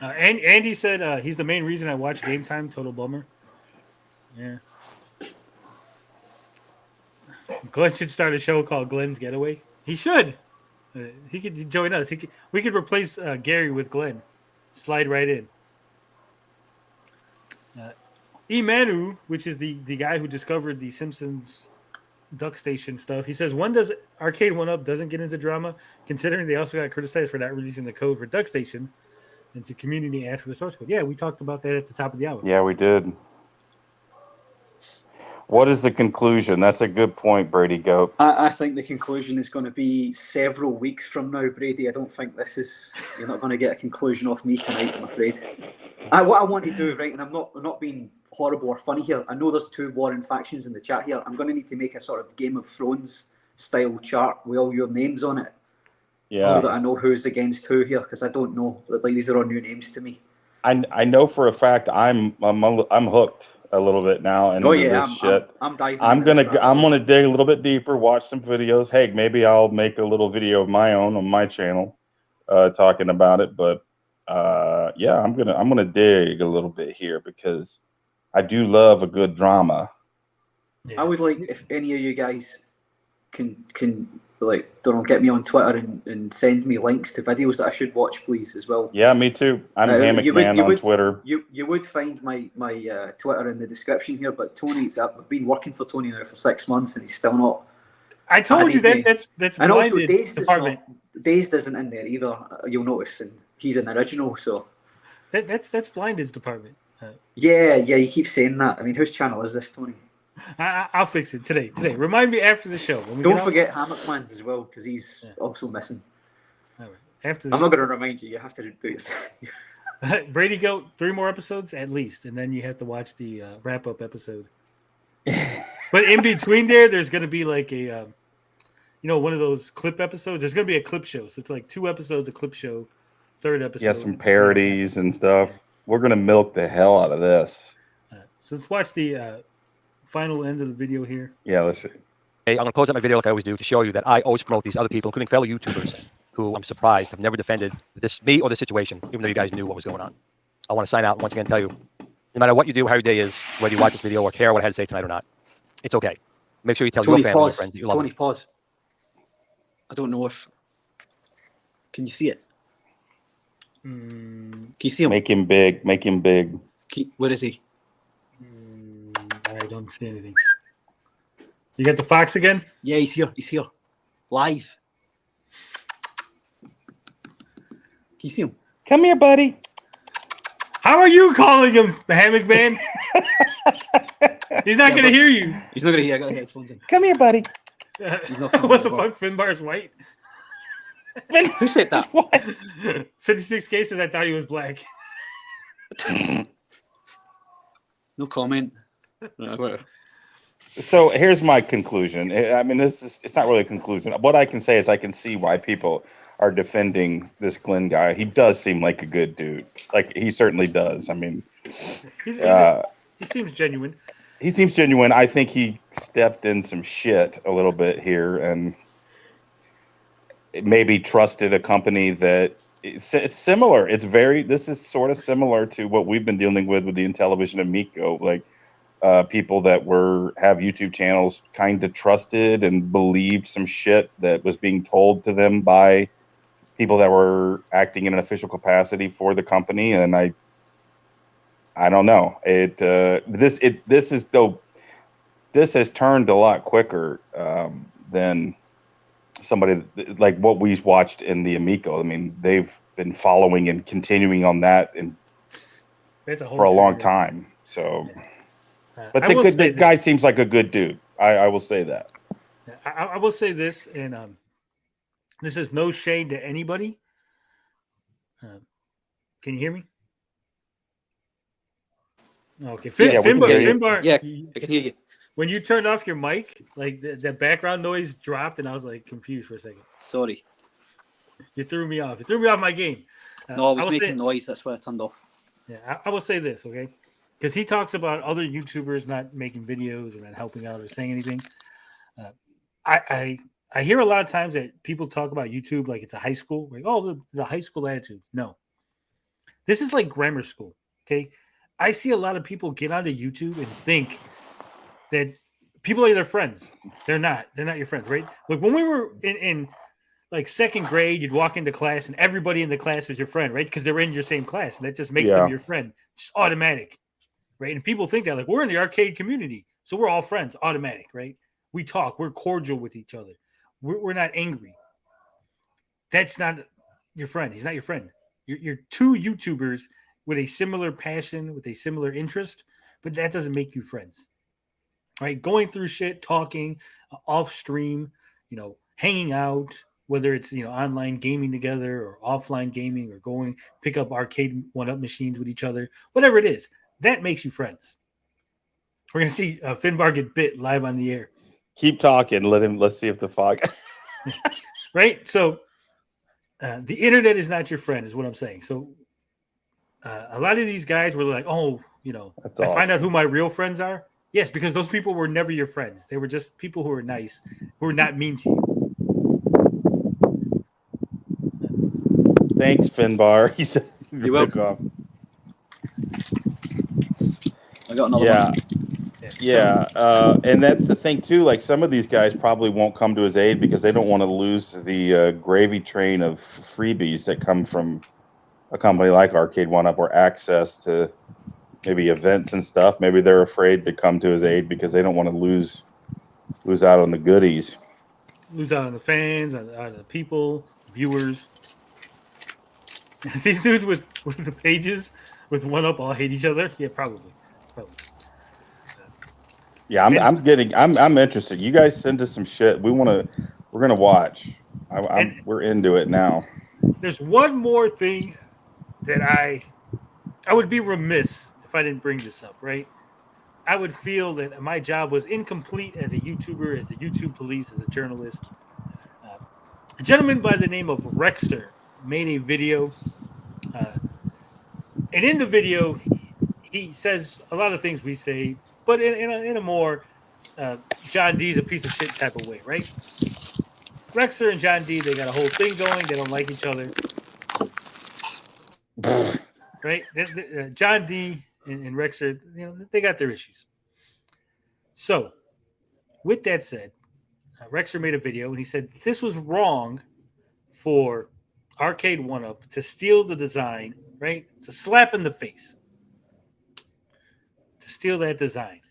And Andy said he's the main reason I watch Game Time. Total bummer. Yeah. Glenn should start a show called Glenn's Getaway. He should. He could join us. We could replace Gary with Glenn. Slide right in. Emanu, which is the guy who discovered the Simpsons Duck Station stuff. He says, when does Arcade 1-Up doesn't get into drama, considering they also got criticized for not releasing the code for Duck Station and to community asked for the source code. Yeah, we talked about that at the top of the hour. Yeah, we did. What is the conclusion? That's a good point, Brady Goat. I think the conclusion is going to be several weeks from now, Brady. I don't think you're not going to get a conclusion off me tonight, I'm afraid. What I want to do, right, and I'm not being horrible or funny here. I know there's two warring factions in the chat here. I'm going to need to make a sort of Game of Thrones style chart with all your names on it. Yeah. So that I know who's against who here, because I don't know. Like, these are all new names to me. I know for a fact I'm hooked a little bit now into this shit. I'm diving. I'm gonna dig a little bit deeper, watch some videos. Hey, maybe I'll make a little video of my own on my channel, talking about it. But yeah, I'm gonna dig a little bit here because I do love a good drama. I would like if any of you guys can like, don't know, get me on Twitter and send me links to videos that I should watch, please, as well. Yeah, me too. I'm Hammock Man on Twitter. You would find my Twitter in the description here, but Tony's I've been working for Tony now for 6 months and he's still not. I told you that's and also Blinded's department. Dazed isn't in there either. You'll notice, and he's an original, so that's Blinded's department. Yeah, you keep saying that. I mean, whose channel is this, Tony? I'll fix it today. Remind me after the show. Don't forget Hammock Man's as well, because he's also missing. All right. After I'm not going to remind you. You have to do it. Brady Goat, 3 more episodes at least, and then you have to watch the wrap-up episode. But in between there's going to be like a, one of those clip episodes. There's going to be a clip show. So it's like 2 episodes of clip show, 3rd episode. Yeah, some parodies and stuff. We're going to milk the hell out of this. So let's watch the final end of the video here. Yeah, let's see. Hey, I'm going to close out my video like I always do to show you that I always promote these other people, including fellow YouTubers, who I'm surprised have never defended me or the situation, even though you guys knew what was going on. I want to sign out and once again tell you, no matter what you do, how your day is, whether you watch this video or care what I had to say tonight or not, it's okay. Make sure you tell your family and friends that you love them. Tony, pause. I don't know if... Can you see it? Can you see him? Make him big. Make him big. Where is he? I don't see anything. You got the fox again? Yeah, he's here. He's here. Live. Can you see him? Come here, buddy. How are you calling him, Hammock Man? He's not going to hear you. He's not going to hear. I got the headphones in. Come here, buddy. He's not coming. What the fuck? Finbar's white? Who said that? What? 56 cases, I thought he was black. No comment. So here's my conclusion. I mean, it's not really a conclusion. What I can say is I can see why people are defending this Glen guy. He does seem like a good dude. Like, he certainly does. I mean, he seems genuine. He seems genuine. I think he stepped in some shit a little bit here and maybe trusted a company that it's similar. This is sort of similar to what we've been dealing with the Intellivision and Miko. Like, people that have YouTube channels kind of trusted and believed some shit that was being told to them by people that were acting in an official capacity for the company. And I don't know. This has turned a lot quicker than somebody like what we watched in the Amico. I mean, they've been following and continuing on that for a long time. So. But the guy seems like a good dude. I will say that. I will say this, and this is no shade to anybody. Can you hear me? Okay, Finbar. Yeah, I can hear you. When you turned off your mic, like that background noise dropped, and I was like confused for a second. Sorry. You threw me off. You threw me off my game. No, I was making noise. That's why I turned off. Yeah, I will say this, okay? Because he talks about other YouTubers not making videos or not helping out or saying anything. I hear a lot of times that people talk about YouTube like it's a high school. Like, oh, the high school attitude. No. This is like grammar school, okay? I see a lot of people get onto YouTube and think that people are their friends. They're not. They're not your friends, right? Like when we were in like 2nd grade, you'd walk into class and everybody in the class was your friend, right? Because they were in your same class, and that just makes them your friend. It's automatic. Right. And people think that like we're in the arcade community, so we're all friends, automatic, right? We talk. We're cordial with each other. We're not angry. That's not your friend. He's not your friend. You're two YouTubers with a similar passion, with a similar interest, but that doesn't make you friends. Right? Going through shit, talking off stream, hanging out, whether it's online gaming together or offline gaming or going pick up arcade one-up machines with each other, whatever it is, that makes you friends. We're gonna see Finbar get bit live on the air. Keep talking. Let's see if the fog. Right. So the internet is not your friend, is what I'm saying. So a lot of these guys were like, oh, That's I find awesome. out who my real friends are. Yes, because those people were never your friends. They were just people who were nice, who were not mean to you. Thanks, Finbar. He said, You're welcome. I got another Yeah. one. Yeah, and that's the thing too. Like some of these guys probably won't come to his aid because they don't want to lose the gravy train of freebies that come from a company like Arcade One Up or access to maybe events and stuff. Maybe they're afraid to come to his aid because they don't want to lose out on the goodies. Lose out on the fans, on the people, viewers. These dudes with the pages with one up all hate each other. Yeah, probably. Yeah, I'm interested. You guys send us some shit. We're gonna watch. We're into it now. There's one more thing that I would be remiss if I didn't bring this up, right? I would feel that my job was incomplete as a YouTuber, as a YouTube police, as a journalist. A gentleman by the name of Rexter made a video, and in the video, he says a lot of things we say, but in a more John D's a piece of shit type of way, right? Rexter and John D, they got a whole thing going. They don't like each other, right? John D and Rexter, they got their issues. So, with that said, Rexter made a video and he said this was wrong for Arcade One Up to steal the design, right? To slap in the face, to steal that design,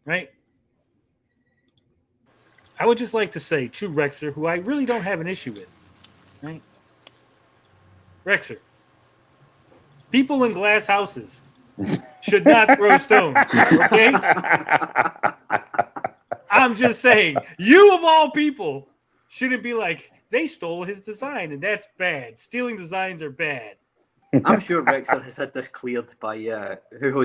right? I would just like to say to Rexer, who I really don't have an issue with, right? Rexer, people in glass houses should not throw stones, okay? I'm just saying, you of all people shouldn't be like, they stole his design and that's bad. Stealing designs are bad. I'm sure Rexer has had this cleared by who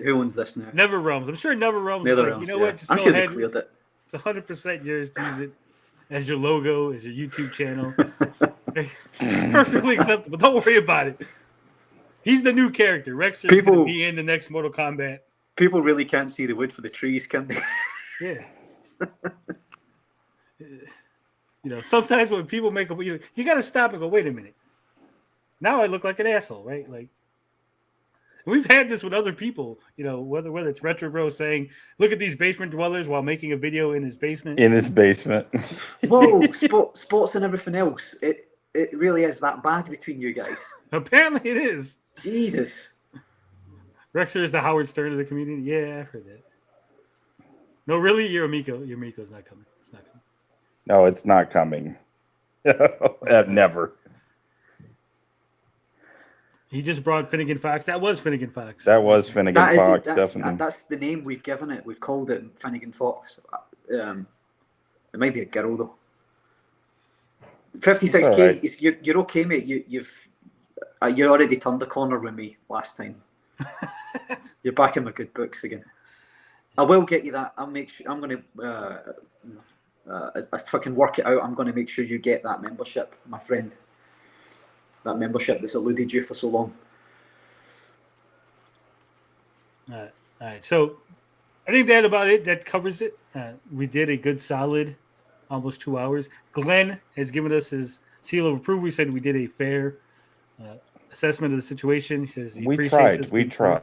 owns this now? Never Realms. I'm sure Never Realms is like, Realms, what? Just I'm go sure ahead. they cleared it. It's 100% yours. Use it as your logo, as your YouTube channel. Perfectly acceptable. Don't worry about it. He's the new character. Rexer's going to be in the next Mortal Kombat. People really can't see the wood for the trees, can they? Yeah. Sometimes when people make a, you got to stop and go, wait a minute. Now I look like an asshole, right? Like, we've had this with other people, whether it's Retro Bro saying, look at these basement dwellers while making a video in his basement. In his basement. Whoa, sports and everything else. It really is that bad between you guys. Apparently it is. Jesus. Rexer is the Howard Stern of the community. Yeah, I've heard that. No, really, your Miko's not coming. It's not coming. No, it's not coming. Never. He just brought Finnegan Fox. That was Finnegan Fox. That was Finnegan Fox, definitely. That's the name we've given it. We've called it Finnegan Fox. It might be a girl though. 56K. Right. You're okay, mate. You already turned the corner with me last time. You're back in my good books again. I will get you that. I'll make sure. I'm gonna. If I can work it out, I'm going to make sure you get that membership, my friend. That membership that's eluded you for so long. All right. So I think that about it. That covers it. We did a good solid almost 2 hours. Glenn has given us his seal of approval. He said we did a fair assessment of the situation. He says he appreciates us. We tried.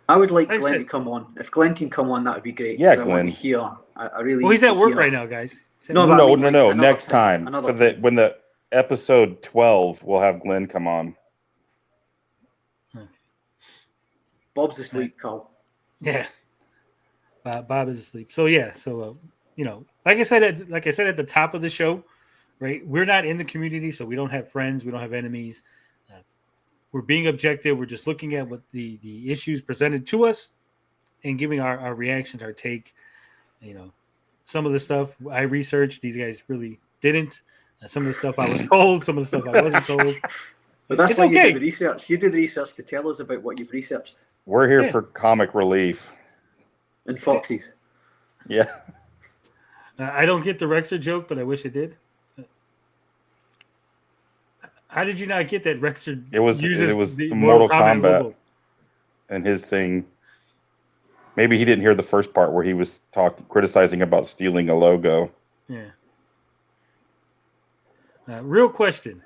I would like Glenn to come on. If Glenn can come on, that would be great. Yeah, Glenn. I want to hear. I really. Well, he's at work right now, guys. No. Next time. When the episode 12, we'll have Glenn come on. Okay. Bob's asleep, Carl. Yeah. Bob is asleep. So yeah, so like I said at the top of the show, right? We're not in the community, so we don't have friends, we don't have enemies. We're being objective. We're just looking at what the issues presented to us and giving our reactions, our take. Some of the stuff I researched, these guys really didn't. Some of the stuff I was told, some of the stuff I wasn't told. But that's It's why okay. you do the research. You do the research to tell us about what you've researched. We're here for comic relief. And Foxy's. Yeah. I don't get the Rexer joke, but I wish I did. How did you not get that Rexer? It was the Mortal Kombat logo? and his thing. Maybe he didn't hear the first part where he was criticizing about stealing a logo. Yeah. Real question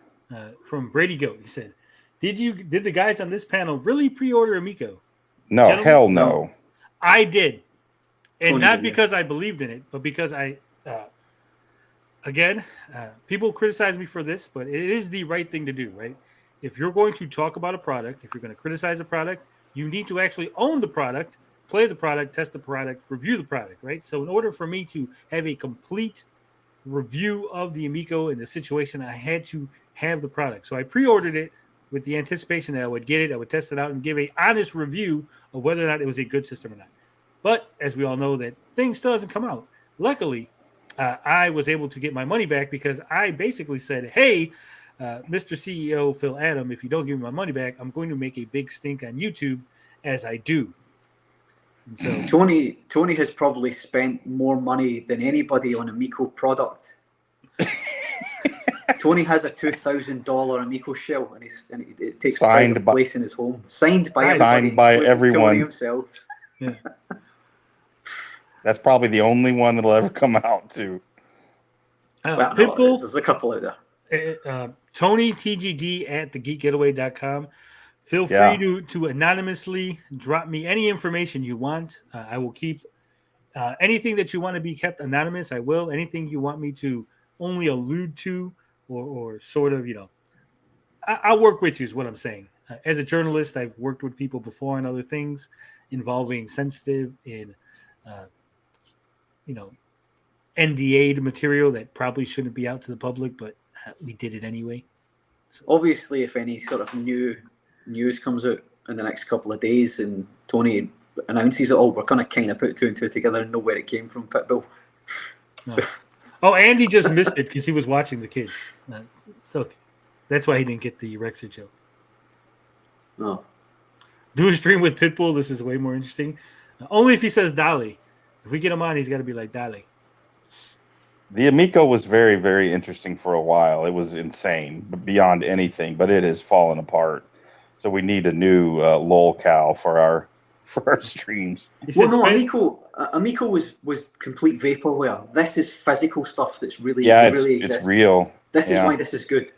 from Brady Goat. He said, "Did the guys on this panel really pre-order Amico?" No, Gentlemen? hell no. I did, and Tony not did, because I believed in it, but because people criticize me for this, but it is the right thing to do, right? If you're going to talk about a product, if you're going to criticize a product, you need to actually own the product, play the product, test the product, review the product, right? So in order for me to have a complete review of the Amico and the situation, I had to have the product. So I pre-ordered it with the anticipation that I would get it, I would test it out and give an honest review of whether or not it was a good system or not. But as we all know, that thing still hasn't come out. Luckily, I was able to get my money back because I basically said, hey, Mr. CEO Phil Adam, if you don't give me my money back, I'm going to make a big stink on YouTube as I do. And so Tony has probably spent more money than anybody on Amico product. Tony has a $2,000 Amico shell, and it takes pride of place in his home. Signed by everyone. Tony himself. Yeah. That's probably the only one that'll ever come out too. Well, Pitbull, no, there's a couple out there. Tony TGD at thegeekgetaway.com. Feel Yeah. free to anonymously drop me any information you want. I will keep anything that you want to be kept anonymous. I will. Anything you want me to only allude to or sort of, I'll work with you is what I'm saying. As a journalist, I've worked with people before on other things involving sensitive and, NDA'd material that probably shouldn't be out to the public, but we did it anyway. So. Obviously, if any sort of new news comes out in the next couple of days and Tony announces it all, we're going to kind of put two and two together and know where it came from, Pitbull. No. So. Oh, Andy just missed it because he was watching the kids. It's okay. That's why he didn't get the Rexer joke. No. Do a stream with Pitbull. This is way more interesting. Only if he says Dolly. If we get him on, he's got to be like Dolly. The Amico was very, very interesting for a while. It was insane, beyond anything, but it has fallen apart. So we need a new lolcow for our streams. Well, no, Amico was complete vaporware. This is physical stuff that's really exists. It's real. This is why this is good.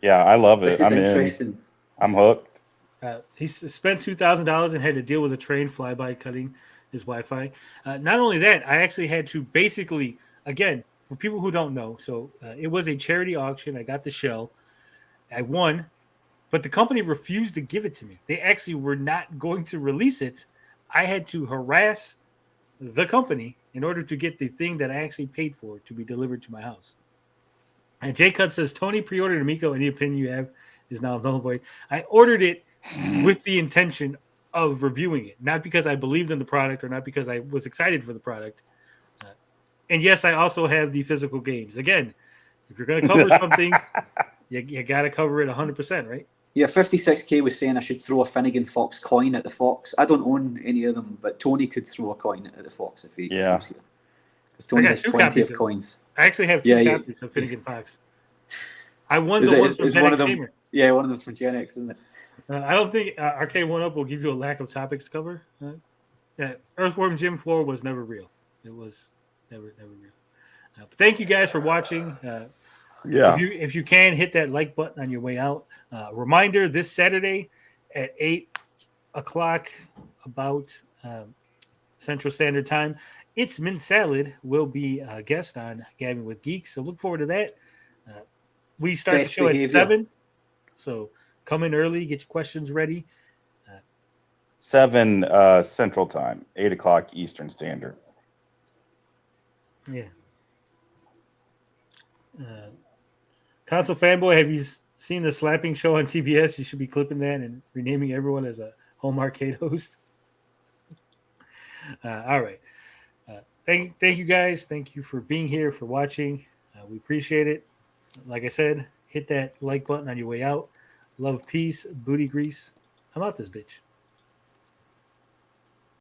Yeah, I love it. This is interesting. I'm hooked. He spent $2,000 and had to deal with a train flyby cutting his Wi-Fi. Not only that, I actually had to basically, again, for people who don't know, so it was a charity auction. I got the shell. I won, but the company refused to give it to me. They actually were not going to release it. I had to harass the company in order to get the thing that I actually paid for to be delivered to my house. And Jay Cut says, Tony pre-ordered Amico. Any opinion you have is now null and void. I ordered it with the intention of reviewing it, not because I believed in the product or not because I was excited for the product. And yes, I also have the physical games. Again, if you're going to cover something, you got to cover it 100%, right? Yeah, 56K was saying I should throw a Finnegan Fox coin at the Fox. I don't own any of them, but Tony could throw a coin at the Fox if he comes here. Because Tony has plenty of coins. I actually have two copies of Finnegan Fox. I won the one from Gen X Gamer. Yeah, one of them's from Gen X, isn't it? I don't think Arcade 1-Up will give you a lack of topics to cover. Earthworm Jim 4 was never real. It was never real. But thank you guys for watching. If you can, hit that like button on your way out. Reminder, this Saturday at 8 o'clock about Central Standard Time, It's Mint Salad will be a guest on Gabbing with Geeks. So look forward to that. We start the show at 7. So come in early, get your questions ready. 7 Central Time, 8 o'clock Eastern Standard. Yeah. Console fanboy, have you seen the slapping show on TBS? You should be clipping that and renaming everyone as a home arcade host. All right. Thank you guys. Thank you for being here, for watching. We appreciate it. Like I said, hit that like button on your way out. Love, peace, booty grease. I'm out this bitch.